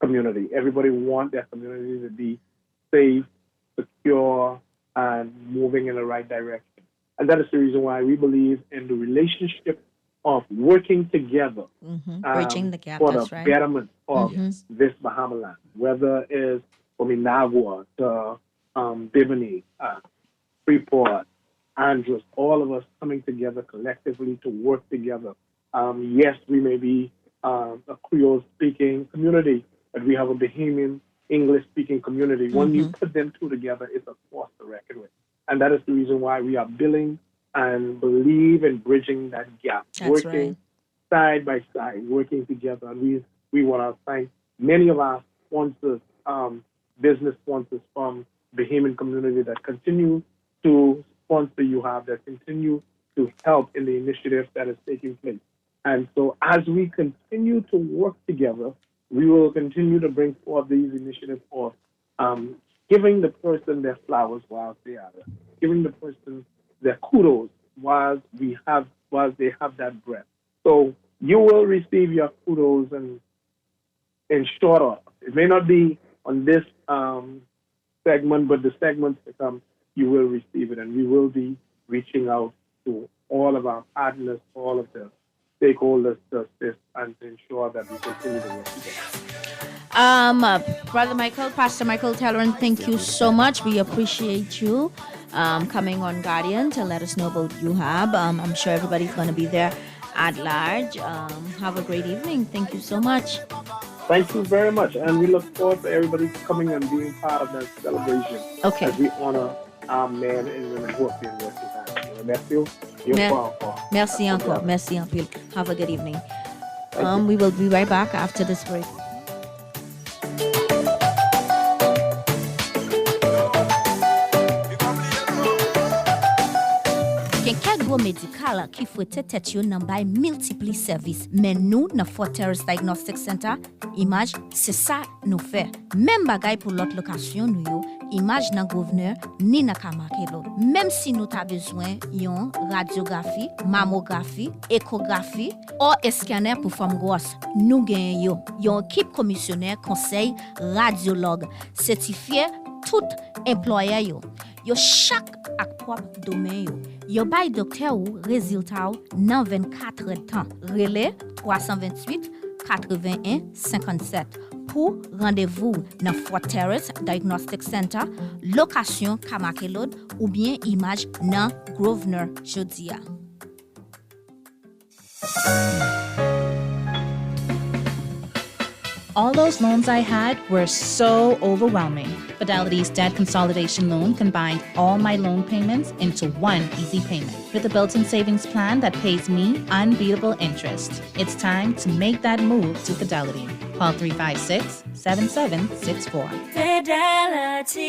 community. Everybody wants their community to be safe, secure, and moving in the right direction. And that is the reason why we believe in the relationship of working together bridging the gap for that's the right betterment of Yes. this Bahama land, whether it's from Inagua to Bimini, Freeport, Andros, all of us coming together collectively to work together. Yes, we may be a Creole-speaking community, but we have a Bahamian English-speaking community. When you put them two together, it's a force to reckon with. And that is the reason why we are building and believe in bridging that gap, That's working side by side, working together. And we want to thank many of our sponsors, business sponsors from the Bahamian community that continue to sponsor UHAB, that continue to help in the initiative that is taking place. And so as we continue to work together, we will continue to bring forth these initiatives of giving the person their flowers while they are there, giving the person their kudos while they have that breath. So you will receive your kudos in short order. It may not be on this segment, but the segments to come, you will receive it, and we will be reaching out to all of our partners, all of the stakeholders to assist and to ensure that we continue to work together. Brother Michael, Pastor Michael Telleran, thank you so much. We appreciate you coming on Guardian to let us know about UHAB. I'm sure everybody's going to be there at large. Have a great evening. Thank you so much. Thank you very much, and we look forward to everybody coming and being part of that celebration Okay. as we honor our men and women who have been working hard. Matthew, you're Mer- welcome. Merci encore. Merci en pile. Have a good evening. We will be right back after this break. Quem quer niveau médical qui fouette tête yo nan bay multipli services. Mais nous dans Fort Terrace Diagnostic Center, Image, c'est ça nous fait. Même bagay pour l'autre location nous yo, Image nan Gouverneur ni nan Kamakelo. Même si nous ta besoin yon radiographie, mammographie, échographie ou scanner pour femme grosse, nous gen yo. Yon équipe commissionnaire conseil radiologue certifié tout employé yo. Yo chaque ak propre domaine yo. Yo bay docteur ou résultat ou nan 24 heures temps. Relais 328 81 57 pour rendez-vous dans Fort Terrace Diagnostic Center, location Kamakelod ou bien Image dans Grosvenor Jodia. All those loans I had were so overwhelming. Fidelity's debt consolidation loan combined all my loan payments into one easy payment with a built-in savings plan that pays me unbeatable interest. It's time to make that move to Fidelity. Call 356-7764. Fidelity,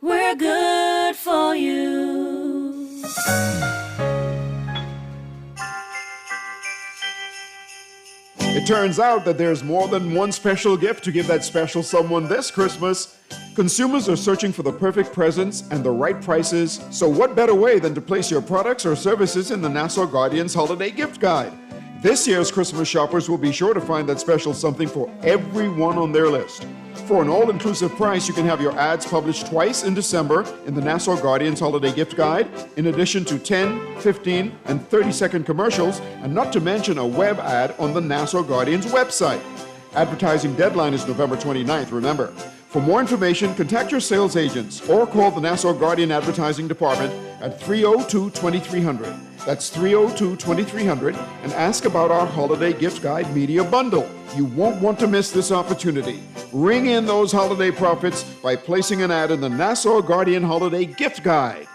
we're good for you. It turns out that there's more than one special gift to give that special someone this Christmas. Consumers are searching for the perfect presents and the right prices, so what better way than to place your products or services in the Nassau Guardian's Holiday Gift Guide? This year's Christmas shoppers will be sure to find that special something for everyone on their list. For an all-inclusive price, you can have your ads published twice in December in the Nassau Guardian's Holiday Gift Guide, in addition to 10, 15, and 30-second commercials, and not to mention a web ad on the Nassau Guardian's website. Advertising deadline is November 29th, remember. For more information, contact your sales agents or call the Nassau Guardian Advertising Department at 302-2300. That's 302-2300, and ask about our Holiday Gift Guide Media Bundle. You won't want to miss this opportunity. Ring in those holiday profits by placing an ad in the Nassau Guardian Holiday Gift Guide.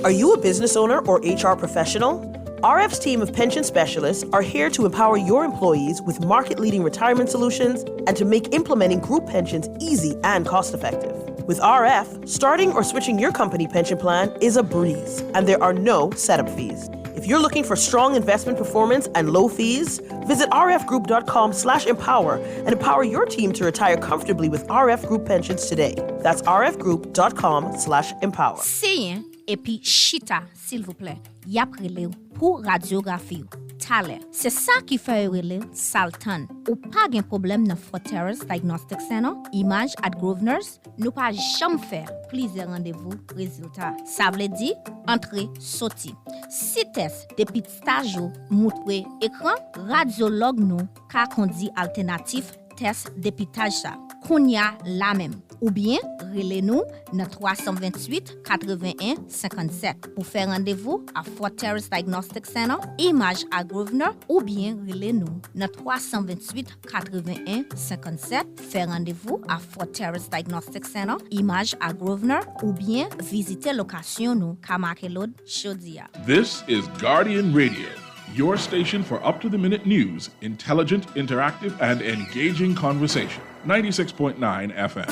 Are you a business owner or HR professional? RF's team of pension specialists are here to empower your employees with market-leading retirement solutions and to make implementing group pensions easy and cost-effective. With RF, starting or switching your company pension plan is a breeze, and there are no setup fees. If you're looking for strong investment performance and low fees, visit rfgroup.com/empower and empower your team to retire comfortably with RF Group Pensions today. That's rfgroup.com/empower. Seyen et puis chita, s'il vous plaît. Yap rele pour radiographie. Tale. C'est ça qui fait rele Saltan. Ou pas gen problème dans Fort Terrace Diagnostic Center, Image at Grosvenor's, nous pas jamais faire plusieurs rendez-vous résultats. Ça veut dire entrée sortie. Si test depuis stage montre écran, radiologue nous ka conduit alternatif test dépitage ça. Kounya la même. Ou bien, relez-nous dans 328 81 57 pour faire rendez-vous à Fort Terrace Diagnostic Center, Image à Grosvenor, ou bien relez-nous dans 328 81 57, faire rendez-vous à Fort Terrace Diagnostic Center, Image à Grosvenor, ou bien visiter location nous Kamakelod Shodia. This is Guardian Radio, your station for up-to-the-minute news, intelligent, interactive, and engaging conversation. 96.9 FM.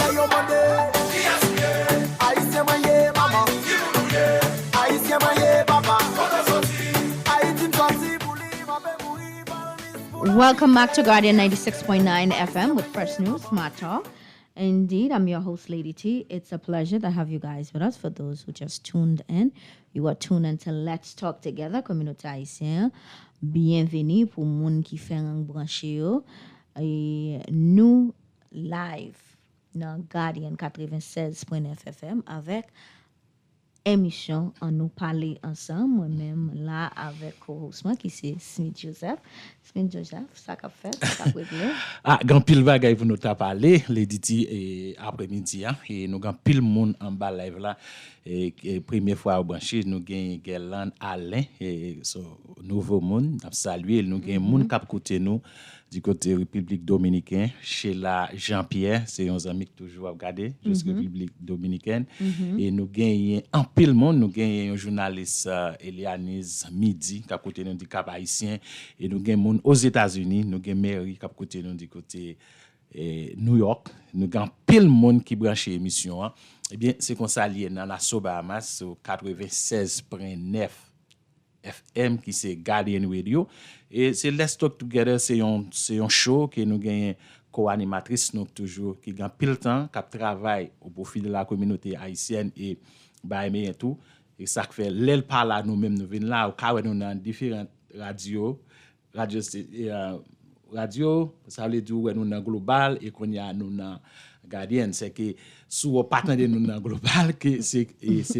Welcome back to Guardian 96.9 FM with Fresh News, Smart Talk. Indeed, I'm your host, Lady T. It's a pleasure to have you guys with us. For those who just tuned in, you are tuned in to Let's Talk Together, Communauté Haïtienne. Bienvenue pour moun qui fait un branché yo. Nous live dans Guardian 96.9 FM avec émission en nous parler ensemble. Moi-même là avec co-host qui c'est Smith Joseph. Smith Joseph, ça qu'a fait, ça qu'a réglé. Grand pile bagay pour nous ta parler, l'éditi et après-midi et nous grand pile monde en bas live là et première fois au branché nous gagne Gerland Alain et so nouveau monde, n'a saluer nous gagne monde cap côté nous du côté République Dominicaine, chez la Jean-Pierre, c'est un ami qui toujours regarder jusqu'à République Dominicaine et nous gagnons en pile monde, nous gagnons un journaliste Elianis Midi qui côté nous du Cap Haïtien et nous gagnons aux États-Unis, nous gagnons Mary qui côté nous du côté New York, nous avons pile monde qui branche émission. Eh bien, c'est qu'on s'allie dans la Bahamas sur 96.9 FM qui c'est Guardian Radio. Et c'est Let's Talk Together, c'est un show que nous gagnons co-animatrice nous toujours qui gagne pile temps qui travaille au profit de la communauté haïtienne et et tout. Et ça fait l'elle parle à nous-mêmes nous venons là au cas où nous dans différentes radio ça veut dire nous dans global et qu'on y a nous dans Guardian, c'est que sous au partenaire de nous dans global que c'est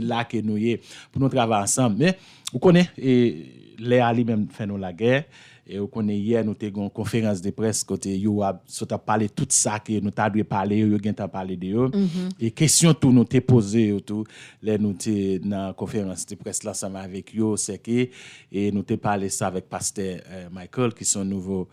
là que nous y pour nous travailler ensemble. Mais vous connaissez et les ali même fait nous la guerre. Et on connaît hier nous avons une conférence de presse côté yo a parlé tout ça que nous t'a dû parler yo gen t'a parler de yo et question tout nous t'ai posé tout les nous t'ai dans conférence de presse là ensemble avec yo c'est que et nous t'ai parlé ça avec pasteur Michael qui sont nouveau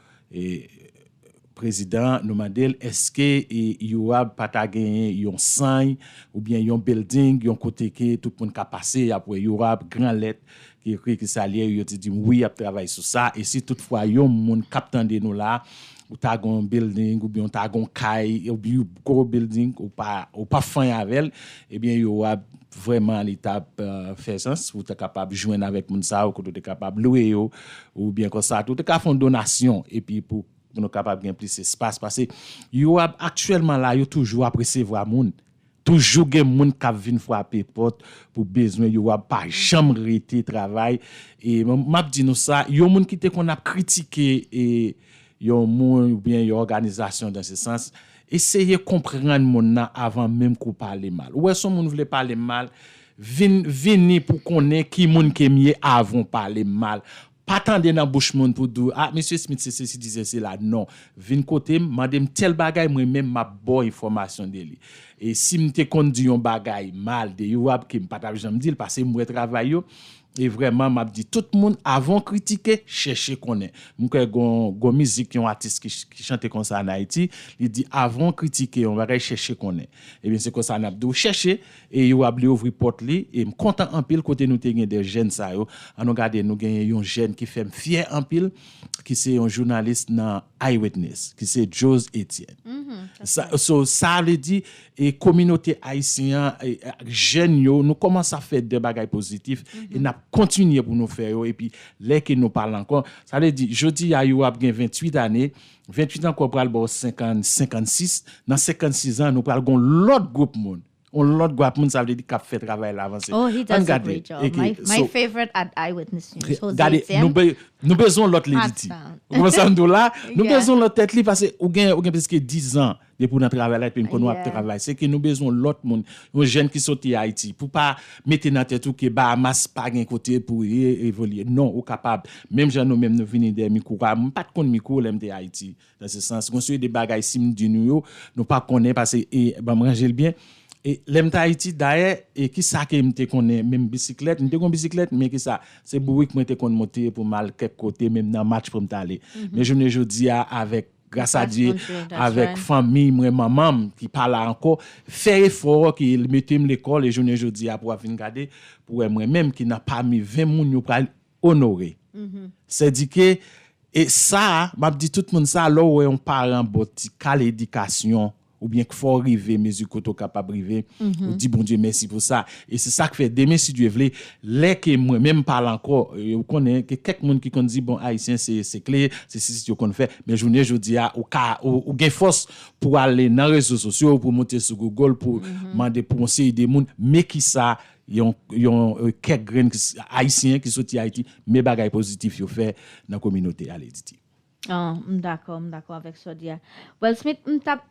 président nous mandel est-ce que yo a pas ta gagner un sign ou bien un building un côté que tout le monde ka passer après yo a grand lettre qui écrit que ça lié yo dit oui a travailler sur ça et si toutefois yon monde captant de nous là ou ta gon building ou bien ta gon kay ou bien gros building ou pas fin avec et bien yo a vraiment l'étape fait sens ou tu capable joindre avec moun ça ou que tu es capable louer yo ou bien comme ça tout tu capable faire donation et puis pour nous capable gain plus espace parce que yo actuellement là yo toujours après recevoir moun toujours gen moun qui vinn frapper porte pour besoin yo pas jamais arrêter travail et m'a dit nous ça yo moun qui te qu'on a critiqué et yo moun ou bien yo organisation dans ce sens essayer comprendre moun nan avant même qu'on parler mal ou est-ce moun voulait parler mal vini pour connaître qui moun qui mieux avant parler mal pas tendre dans bouche moun pour dire ah monsieur Smith c'est disait c'est là non vinn côté mandem tel bagay moi même m'a bon information de lui et si m'te conduit un bagay mal de yo qui m'pas jamais dire parce que moi travail yo et vraiment m'a dit tout le monde avant critiquer chercher connaît m'ko gon musique un artiste qui chante comme ça en Haïti il dit avant critiquer on va chercher connaît et bien c'est comme ça n'a dou chercher et yo a ouvrir porte li et me content en pile côté nous te gen des jeunes ça yo on regarder nous gen un jeune qui fait fier en pile qui c'est un journaliste dans Eyewitness qui c'est Jose Etienne ça veut dire et communauté haïtienne jeunes yo nous commence à faire des bagages positifs et n'a continuer pour nous faire et puis les qui nous parlent encore ça veut dire jeudi a yo a 28 années 28 ans qu'on pral bon 56 dans 56 ans nous pral gon l'autre groupe monde on l'autre groupe monde ça veut dire qu'a fait travail là avancé oh he does a great job my favorite at Eyewitness News nous besoin l'autre l'édité comment ça nous là nous besoin l'autre tête li parce que ou gain presque 10 ans depuis notre travail là puis nous a travail c'est que nous besoin l'autre monde un jeune qui sorti Haïti pour pas mettre dans tête tout que Bahamas pas gain côté pour évoluer non ou capable même gens nous même nous venir des micro pas de connait micro l'aime de Haïti dans ce sens construire des bagages sim du nous pas connaît parce que ba manger bien et l'aime Haïti d'ailleurs et qui ça que me te connaît même bicyclette me te gon bicyclette mais qui ça c'est boui que me te connait monter pour mal quelque côté même dans match pour me aller mais je ne jodi avec grâce à Dieu avec famille moi maman qui parle encore faire effort qui mettait l'école et journée jodi a pour venir garder pour moi même qui n'a pas mis 20 moun yo pral honorer c'est dit que et ça m'a dit tout le monde ça là où on parent boti cal éducation ou bien qu'il faut arriver mesure qu'on capable arriver ou dit bon Dieu merci pour ça et c'est ça que fait demain si Dieu veut les que moi même parle encore on connaît que quelques monde qui dit bon haïtien c'est clé c'est si tu qu'on fait mais journée jodi a ou gain force pour aller dans les réseaux sociaux pour monter sur Google pour demander pour conseiller des monde mais qui ça yon quelques graines haïtiens qui sorti Haïti mais bagay positif yo fait dans communauté à l'édité d'accord avec ça dia Well Smith m'tap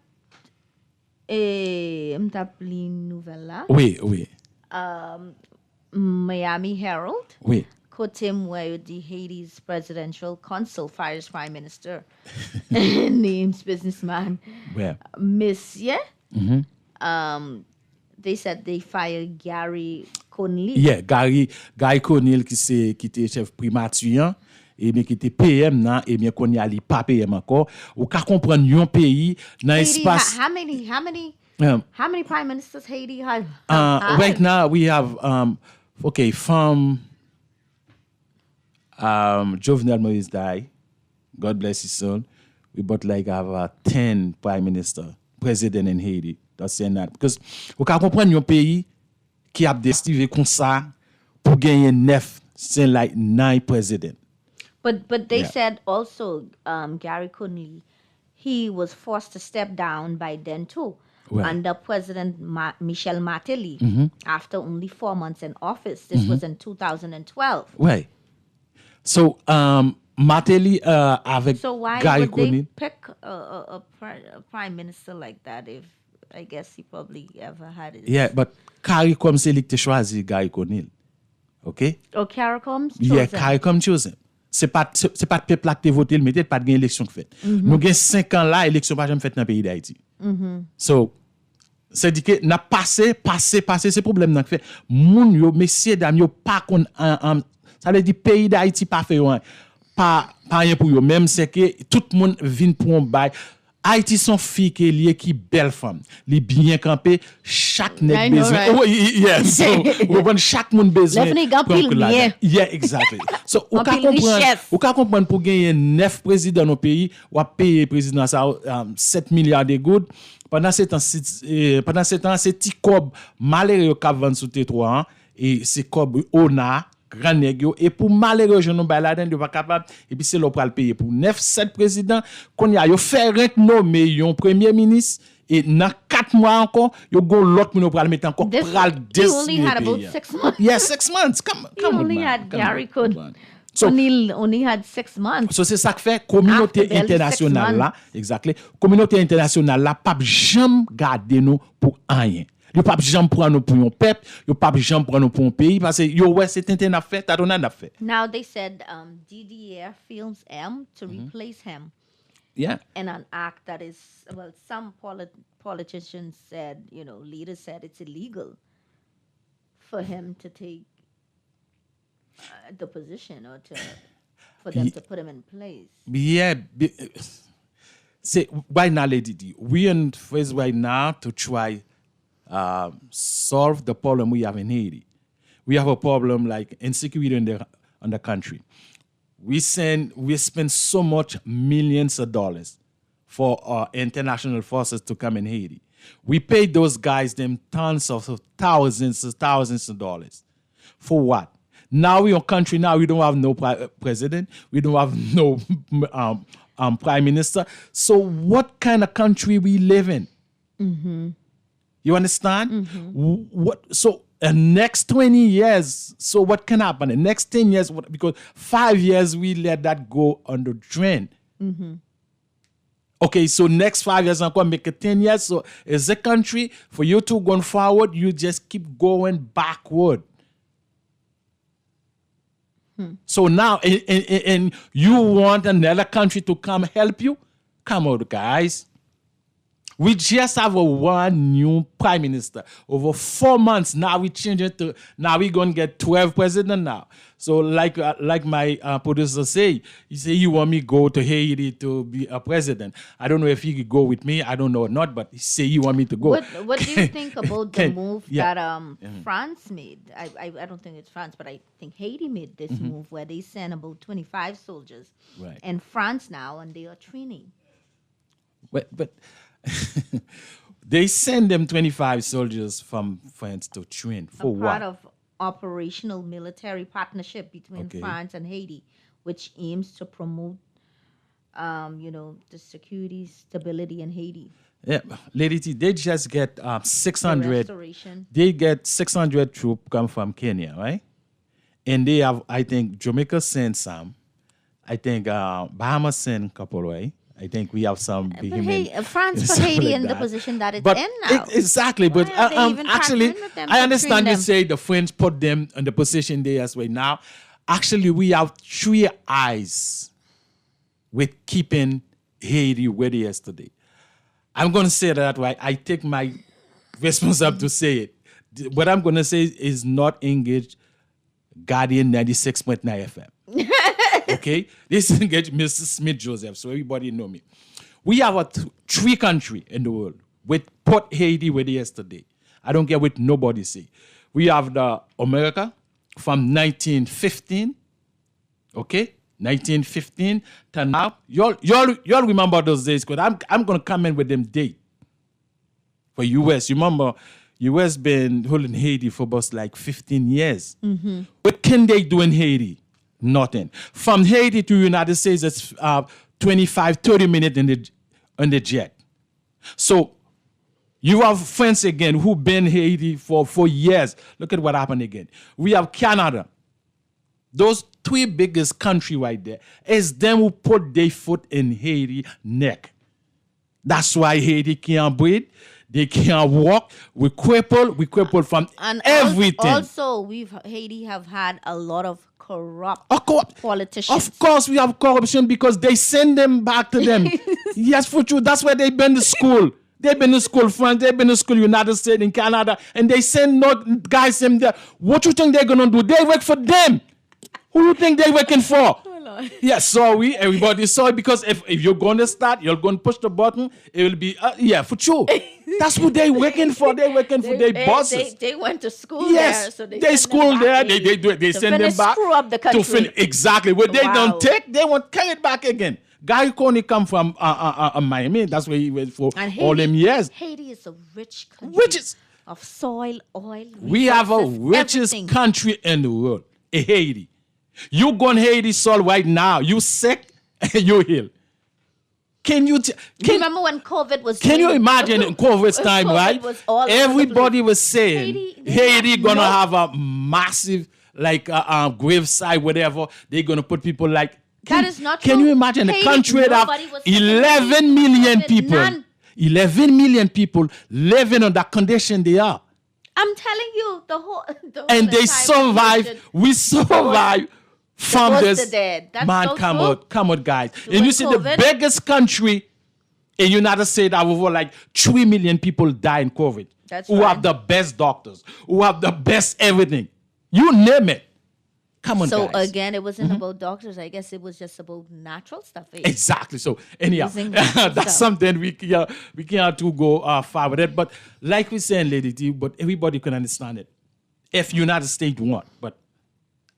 li nouvelle là. Oui. Miami Herald. Oui. Côté moi the Haiti's presidential consul fires prime minister. Names businessman. Where? Monsieur. They said they fired Gary Conley. Yeah, Gary Conley qui était chef primature et bien qui était PM nan et bien qu'on y a li pas PM encore ou ka comprendre un pays dans espace how many prime ministers Haiti have right now we have from Jovenel Moïse died, God bless his soul. we about like have 10 prime minister, president in Haiti. That's saying that. Because vous comprenez un pays qui a destiné comme ça pour gagner 9, c'est like 9 president. But they Yeah. said also, Gary Conley, he was forced to step down by then too, Right. under President Michel Martelly, after only 4 months in office. This Mm-hmm. was in 2012. Ouais. So, Martelly avec So why Gary would they Conley. pick a prime minister like that if, I guess he probably ever had it? Yeah, but CARICOM c'est lui qui t'a choisi Gary Conley. OK? Or CARICOM Yeah, chosen? CARICOM chosen. C'est pas le peuple qui a voté, mais il pas de élection fait. Nous avons 5 ans là, élection pas jamais faite dans le pays d'Haïti. So, c'est dit que n'a passé, c'est problème n'a fait. Moun yo, messieurs dames yo pas kon ça veut dire pays d'Haïti pas fait pas rien pour yo, même c'est que tout le monde vient pour un bail. Haïti son fille qui est liée qui belle femme, li bien campé, chaque I nèg know, besoin. right? Oh, yeah, so vous comprenez chaque monde besoin. Lève les gars pour pile que la- bien. Yeah, exactly. So, ou En ka pile comprendre, richesse. ou ka comprendre pour gagner 9 présidents dans le pays, ou à payer président ça 7 milliards de gouttes. Pendant ce temps, c'est petit cob malheureux qui vend sous T3 et c'est cob ona grand nèg yo et pour malheureux je non ba la dedans pas capable et puis c'est l'on pral payer pour 9 7 présidents qu'on y a yo fait rent nommer un premier ministre et dans 4 mois encore yo gon l'autre moun pral mettre encore This- pral he only dessiner had about pays. 6 months. Yeah, 6 months. Come He on, only man. had Come Gary on, Conley. come on. So, only had 6 months. So c'est ça que fait communauté After barely 6 internationale là, months. exactly. Communauté internationale là, pas jamais garder nous pour rien. Yo pas jamais prendre nous pour un peuple, yo pas jamais prendre nous pour un pays parce que yo ouais c'est une affaire, t'as donné une affaire. Now they said DDR films M to replace him Yeah. in an act that is, well, some politicians said, leaders said it's illegal for him to take the position or for them to put him in place. Yeah. C'est right now, Lady D, we in phase right now to try solve the problem we have in Haiti. We have a problem like insecurity in the country. We spend so much millions of dollars for our international forces to come in Haiti. We pay those guys them tons of thousands of dollars. For what? Now we are country. Now we don't have no president. We don't have no prime minister. So what kind of country we live in? You understand? What? So the next 20 years. So what can happen? The next 10 years, because 5 years we let that go on the drain. Okay, so next 5 years I'm gonna make it 10 years. So as a country, for you to going forward, you just keep going backward. So now, and you want another country to come help you? Come on, guys. We just have one new prime minister. Over 4 months now, we change it to now we're gonna get 12 president now. So like my producer say, he say he want me go to Haiti to be a president. I don't know if he could go with me. I don't know or not, but he say he want me to go. What do you think about the move yeah. that France made? I don't think it's France, but I think Haiti made this move where they sent about 25 soldiers Right. in France now, and they are training. But they send them 25 soldiers from France to train for Part what? of operational military partnership between Okay. France and Haiti, which aims to promote, the security, stability in Haiti. Yeah, Lady T, they just get The 600. restoration. They get 600 troops come from Kenya, right? And they have, I think, Jamaica sent some. I think Bahamas sent a couple, right? I think we have some. But behemoth- France put something Haiti like in the that. position that it's But in now. exactly, but Why are they even actually, partnering with them I to understand train you them? say the French put them in the position they are right now. Actually, we have 3 eyes with keeping Haiti where they is today. I'm going to say that way. I take my responsibility to say it. What I'm going to say is not engage Guardian 96.9 FM. Okay? This is engage Mr. Smith Joseph, so everybody know me. We have 3 countries in the world with put Haiti where they is today. I don't care what nobody say. We have the America from 1915, okay? 1915 to now. Y'all remember those days, because I'm gonna come in with them date for US. You remember US been holding Haiti for about like 15 years. What can they do in Haiti? Nothing. From Haiti to United States, it's 25, 30 minutes in the jet. So you have friends again who been Haiti for years. Look at what happened again. We have Canada. Those three biggest country right there is them who put their foot in Haiti neck. That's why Haiti can't breathe. They can't walk. We crippled from And everything. Also, Haiti have had a lot of corrupt politicians. Of course, we have corruption because they send them back to them. Yes, for true. That's why they've been to school. They've been to school, France. They've been to school, United States, in Canada, and they send guys in there. What you think they're gonna do? They work for them. Who you think they're working for? Yeah, sorry, everybody. Sorry, because if you're going to start, you're going to push the button, it will be, for sure. That's who they're working for. They're working for their bosses. They went to school yes, there. So they school there. They do it. They send them back. Screw up the country. Exactly. What they don't take, they want carry it back again. Guy Coney come from Miami. That's where he went for all them years. Haiti is a rich country. Of soil, oil, we have a richest country in the world. Haiti. You go in Haiti soil right now. You sick and you heal. Can you remember when COVID was? Can you imagine in COVID's time, right? Everybody was saying Haiti gonna have a massive graveside, whatever. They're gonna put people like. That is not true. Can you imagine a country that 11 million people, 11 million people living on that condition they are? I'm telling you, the whole and they survive. We survive. From this, man, come on, guys. And you see the biggest country in United States have over like 3 million people die in COVID. That's who right. have the best doctors, who have the best everything. You name it. Come on, guys. So again, it wasn't about doctors. I guess it was just about natural stuff. Exactly. So anyhow, that's something we can't to go far with it. But like we saying, Lady T, but everybody can understand it. If United States want, but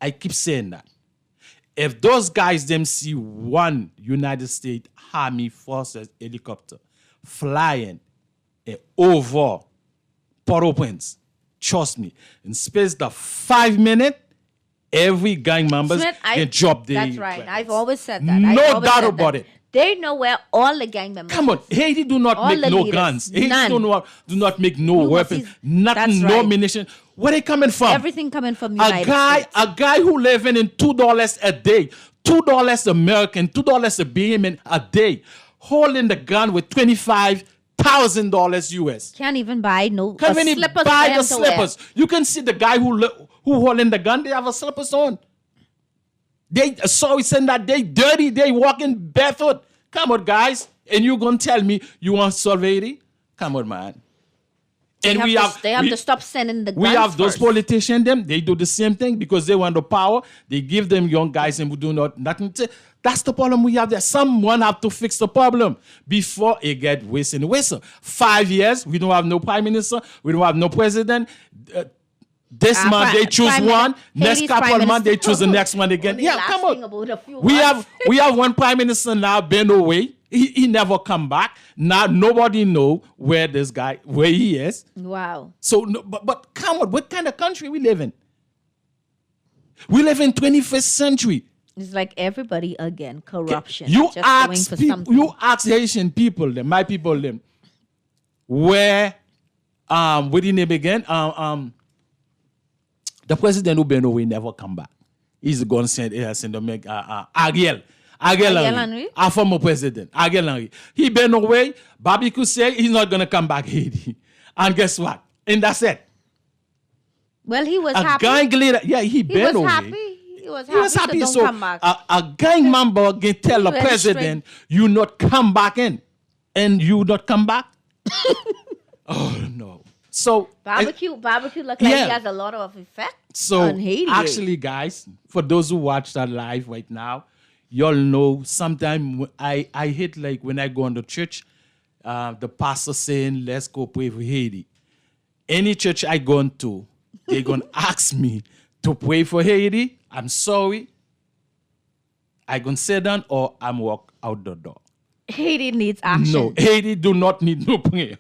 I keep saying that. If those guys them see one United States Army Forces helicopter flying over Port-au-Prince, trust me, in space of 5 minutes, every gang members can drop their That's right. weapons. I've always said that. No doubt about it. They know where all the gang members. Come on, Haiti do not make no leaders. guns. Haiti None. do not make no weapons. Nothing, That's no right. ammunition. Where they coming from? Everything coming from United States. A guy who living in $2 a day, $2 American, $2 a Bahamian a day, holding the gun with $25,000 US. Can't even buy Can't even slippers buy for him the to slippers. wear. You can see the guy who holding the gun. They have a slippers on. They saying that they dirty. They walking barefoot. Come on, guys. And you gonna tell me you want to solve Haiti? Come on, man. And They have to stop sending the guns. We have those first. politicians, they do the same thing because they want the power. They give them young guys and we do nothing. That's the problem we have there. Someone have to fix the problem before it get worse and worse. 5 years, we don't have no prime minister. We don't have no president. This month they choose one. Next couple of months they choose the next one again. Only Come on. about a few We months. have one prime minister now, been away. He never come back. Now nobody know where he is. Wow. So, but come on, what kind of country we live in? We live in 21st century. It's like everybody again, corruption. You just going for something. you ask Haitian people, my people, where, what the name again? The president who been away never come back. He's going to send Ariel Henry, our former president, Ariel Henry. He been away. Barbecue say he's not going to come back Haiti. And guess what? And that's it. Well, he was happy. Gang leader, he been away. Happy. He was happy. So don't come back. A gang member can tell the Very president, you not come back in. And you not come back? Oh, no. So barbecue look like he has a lot of effect on Haiti. Actually, guys, for those who watch that live right now, y'all know sometimes I hate like when I go into church, the pastor saying, let's go pray for Haiti. Any church I go into, they're going to ask me to pray for Haiti. I'm sorry. I gonna sit down or I'm walk out the door. Haiti needs action. No, Haiti do not need no prayer.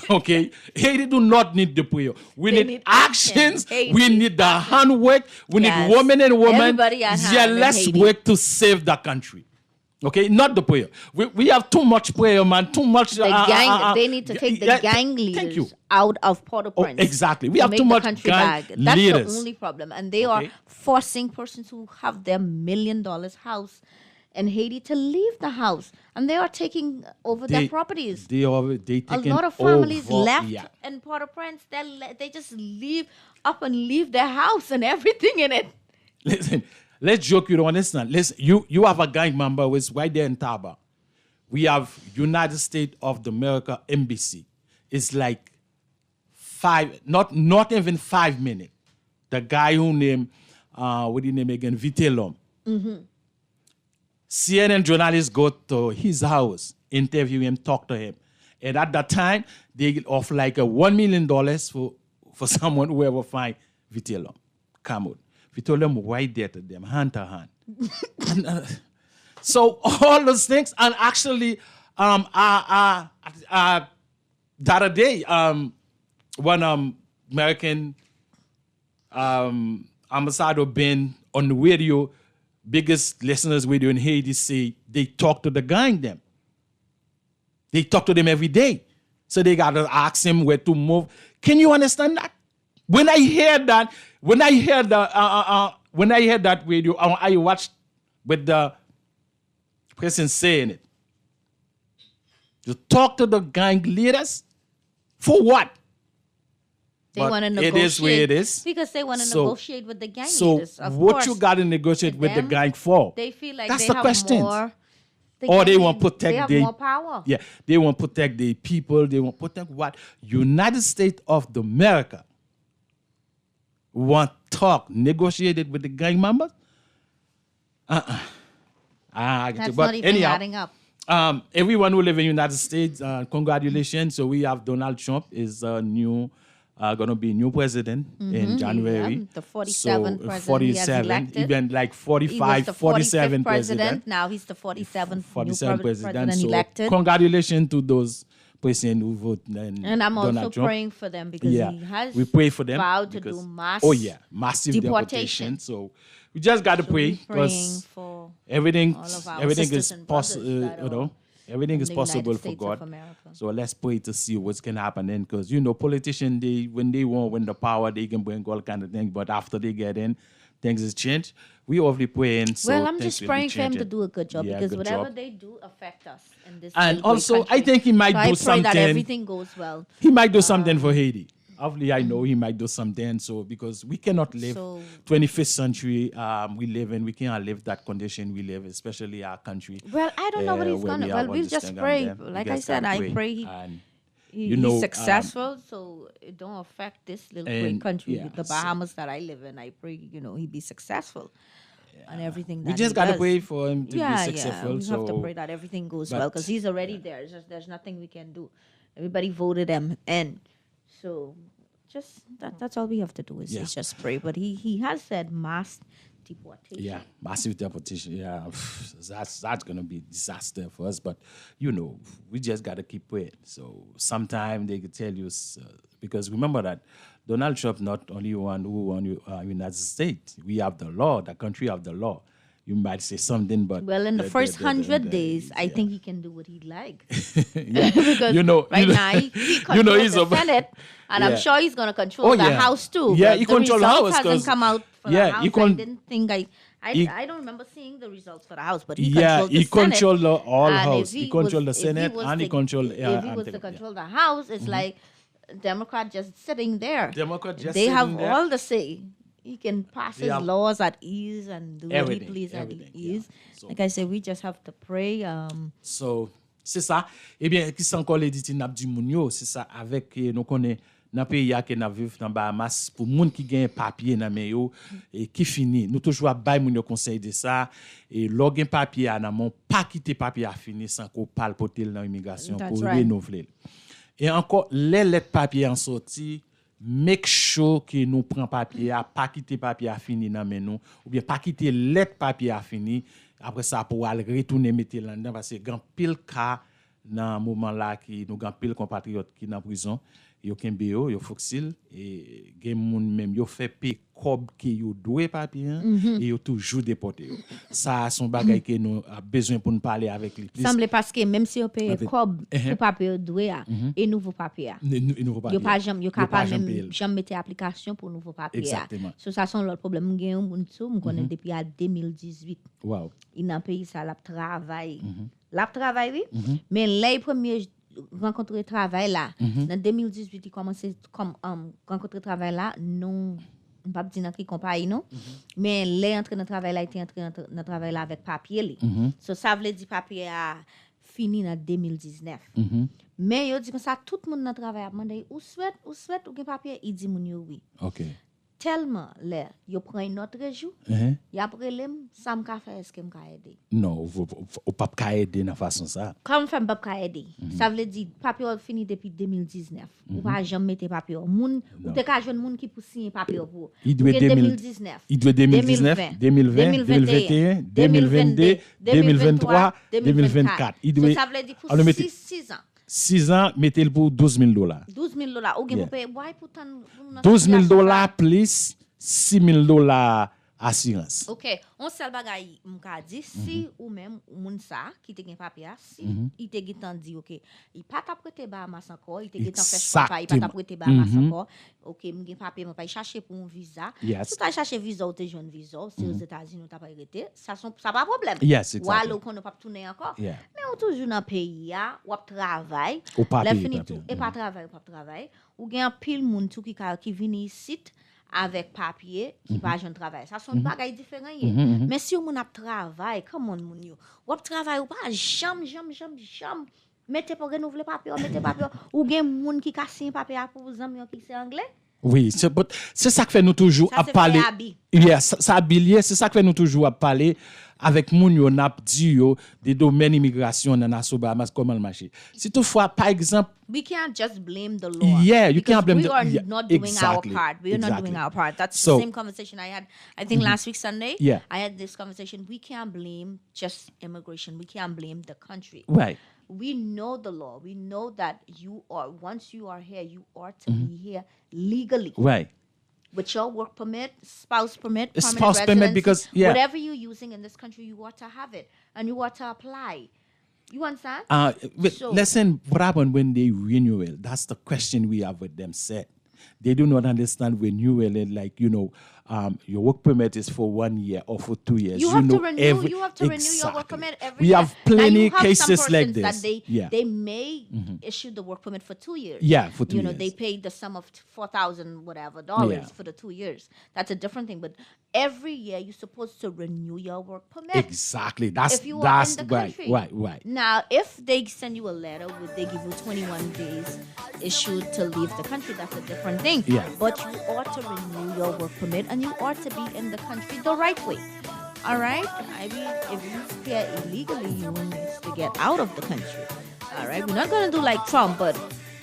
Okay? Haiti do not need the prayer. We They need need action. actions. Haiti. We need the handwork. We Yes. need women and women. Everybody at hand in let's Haiti. work to save the country. Okay? Not the prayer. We have too much prayer, man. Too much. The gang, they need to take the gang Thank you. leaders out of Port-au-Prince. Exactly. We to have make too the much country gang back. That's leaders. the only problem. And they are Okay. forcing persons who have their $1 million house in Haiti to leave the house. And they are taking over their properties. They A taking lot of families over, left yeah. in Port-au-Prince. They just leave up and leave their house and everything in it. Listen, let's joke, you don't understand. Listen, you have a gang member who is right there in Taba. We have United States of America embassy. It's like not even 5 minutes. The guy who named what do you name again? Vitellum. CNN journalists go to his house, interview him, talk to him. And at that time, they offer like a $1 million for someone who ever find Vitellum. Come on. Vitellum right there to them, hand to hand. And, so all those things, and actually, the other day, one American ambassador been on the radio, biggest listeners radio in Haiti, say they talk to the gang them. They talk to them every day. So they got to ask him where to move. Can you understand that? When I hear that radio, I watched with the person saying it. You talk to the gang leaders for what? They But want to it negotiate. is where it is. Because they want to So- negotiate with the gang So leaders. Of what course. you got to negotiate To with the them, gang for? They feel like That's they the have question. more. Or they gang want to lead- protect They have the more power. Yeah, they want to protect the people. They want to protect what? United States of America want talk negotiated with the gang members. That's but not even anyhow, adding up. everyone who live in United States, congratulations. So we have Donald Trump is new, going to be new president in January. Yeah, the 47th so, president 47, he has elected. even like He 45, was the 47 45th president. Now he's the 47th 47 new president. president So elected. congratulations to those presidents who vote. And I'm Donald also Trump. praying for them because Yeah, he has we pray for them vowed to because- do mass massive deportation. deportation. So we just got to So pray we're praying because for everything all of our everything sisters is and possible. brothers that You know, are everything in is the possible United for States God. of America. So let's pray to see what's gonna happen then, because politicians when they want win the power, they can bring all kind of things, but after they get in, things has changed. We already praying. So well, I'm things just will be praying for him to changing. do a good job Yeah, because good whatever job. they do affect us in this And little great also, I country. think he might so do I pray something. that everything goes well. He might do something for Haiti. Obviously, I know he might do something. So because we cannot live So- 21st century, we live in. We cannot live that condition we live, especially our country. Well, I don't know what he's where gonna. we Well, are we'll on this just thing pray. and then we Like I just said, gotta I pray And he's successful, so it don't affect this little great and, country, yeah, the so- Bahamas that I live in. I pray, he be successful and everything. we that just he gotta does. pray for him to be successful. We so have to pray that everything goes well but- because he's already there. It's just, there's nothing we can do. Everybody voted him in, so just that's all we have to do is just pray. But he has said mass deportation. Yeah, massive deportation. Yeah, that's gonna be disaster for us. But we just gotta keep praying. So sometime they could tell you because remember that Donald Trump not only one who won United States. We have the law. The country have the law. You might say something, but Well, in the first 100 days, I think he can do what he like. yeah. Because right now he controls he's the a- Senate, and I'm Yeah. sure he's going to control the yeah. House too. Yeah, but he the control the results House, 'cause- hasn't come out for yeah, the House. he I didn't think he- I don't remember seeing the results for the House, but he Yeah, controlled the he Senate. control the all And if House. He control the if Senate was and he to- control. If he was to control the House, it's like Democrat just sitting there. Democrat just they have sitting there. all the say. He can pass his have laws at ease and do what he everything, please at everything, yeah. ease. So- Like I said, we just have to pray. So, c'est ça. Eh bien, qui s'en colle dit n'a dit moun yo, c'est ça avec nous connaît dans pays ya que n'a vivre dans Bahamas pour moun qui gagne papier dans men yo et qui fini. Nous toujours bay moun yo conseil de ça et log papier à nan mon pas quitter papier à fini sans qu'on parle potel dans immigration That's pour right. renouveler. Et encore les lettres papier en sorti make sure que nous prend papier à pas quitter papier à fini dans men nous ou bien pas quitter lettre papier à fini après ça pour aller retourner mettre là-dedans parce que grand pile cas dans moment là qui nous grand pile compatriotes qui dans prison yo kembe yo foxil et gen moun même yo fait payer cob qui yo doit papier et yo toujours déporté ça son bagay que nous a besoin pour nous parler avec lui semble parce que même si on paye cob pour papier doit et nouveau papier nouveau papier yo pas jamais yo capable même jamais mettre application pour nouveau papier exactement so ça son l'autre problème gen moun sou m connais depuis à 2018 wow il dans pays ça la travail oui mais les premiers rencontrer travail là dans 2018 il commençait comme rencontrer travail là non pas dire dans qui compagnie non mais les entré dans travail là était entré dans travail là avec papier li so ça veut dire papier a fini en 2019 mais yo dit comme ça tout le monde dans travail a demandé ou souhaite ou gen papier il dit moun yo oui OK tellement là yo prend une autre jour y après lem ça me ka faire est-ce que me ka aider non ou pas ka aider dans façon ça comme femme pas ka aider ça veut dire papier fini depuis 2019 ou pas jamais mettre papier moun ou te ka jeune moun qui pour signer papier pour il doit 2019 il doit 2019 2020 2021 2022 2023 2024 il doit ça veut dire pour 6 ans 6 ans, mettez-le pour $12,000. $12,000. Ou bien pour why pourtant $12,000 plus $6,000 assurance. OK, on seul bagay m'ka dit si ou même moun ça qui te gen papier si il te gen dit OK, il pas t'a prêter ba mas encore, il te gen fait choix, il pas t'a prêter ba mas encore. OK, m'gen papier m'a pas chercher pour un visa. Si tu chercher visa ou te jeune visa, si aux États-Unis ou t'a pas arrêté, ça pas problème. Yes, exactly. Ou alors qu'on ne pas tourner encore. Mais on toujours dans pays ya, ou travail, la fini tout et pas travail, ou gen pile moun tout qui vini ici avec papier qui pas jeune travail ça sont bagaille différent mais si on a travail comment moun yo ou travail ou pas jamais mettez pour renouveler papier mettez papier ou gen moun qui ka signer papier pour vous amis qui c'est anglais oui c'est ça que fait nous toujours à parler ça habillé c'est ça que fait nous toujours à parler avec moun yo n'a dit yo des domaines immigration dans Nassau Bahamas comment le marché si toutefois par exemple we can't just blame the law you can't blame we are not doing our part we are not doing our part that's the same conversation I had I think last week Sunday I had this conversation we can't blame just immigration we can't blame the country right we know the law we know that once you are here you are to be here legally right with your work permit, spouse permit, because whatever you're using in this country, you ought to have it and you ought to apply. You understand? Listen, what happened when they renew it? That's the question we have with them set. They do not understand renewal like your work permit is for 1 year or for 2 years. You have to renew your work permit every year. We have plenty cases like this. They may issue the work permit for 2 years. Yeah, for 2 years. They paid the sum of $4,000 whatever dollars for the 2 years. That's a different thing. But every year you're supposed to renew your work permit. Exactly. That's in the country. Right. Now, if they send you a letter, would they give you 21 days issued to leave the country? That's a different thing. Yeah. But you ought to renew your work permit and you ought to be in the country the right way. All right? I mean, if you stay illegally, you need to get out of the country. All right? We're not going to do like Trump, but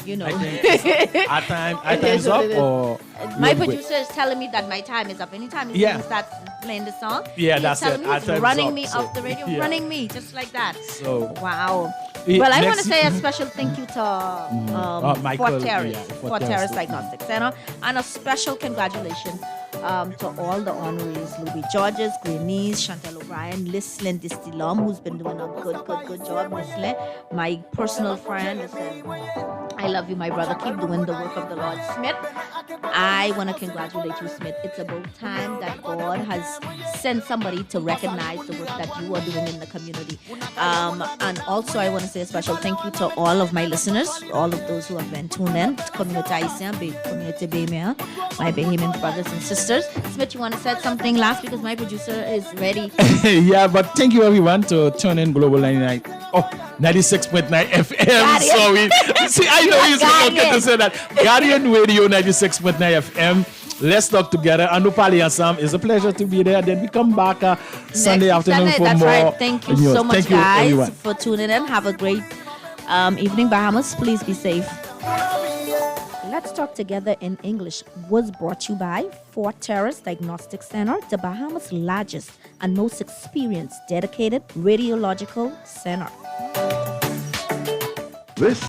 our time's up or my producer is telling me that my time is up. Anytime he starts playing the song, that's it. He's running me off the radio, running me just like that. So wow. Well, I want to say a special thank you to Fort Terrace Diagnostics and a special congratulations to all the honorees, Louis Georges, Grenice, Chantel O'Brien, Lislin Distilom, who's been doing a good job, Lislin, my personal friend, I love you, my brother, keep doing the work of the Lord. Smith, I want to congratulate you, Smith. It's about time that God has sent somebody to recognize the work that you are doing in the community. And also, I want to say a special thank you to all of my listeners, all of those who have been tuned in, Community Haitian, Community Bémia, my Bahamian brothers and sisters. Smith, you want to say something last because my producer is ready. Yeah, but thank you everyone to tune in Global 96.9 FM. Sorry. See, I know you're going to say that. Guardian Radio 96.9 FM. Let's talk together. And Nupali Assam, it's a pleasure to be there. Then we come back Sunday afternoon for that's more. Right. Thank you so much, guys, everyone. for tuning in. Have a great evening, Bahamas. Please be safe. Let's Talk Together in English was brought to you by Fort Terrace Diagnostic Center, the Bahamas' largest and most experienced dedicated radiological center. This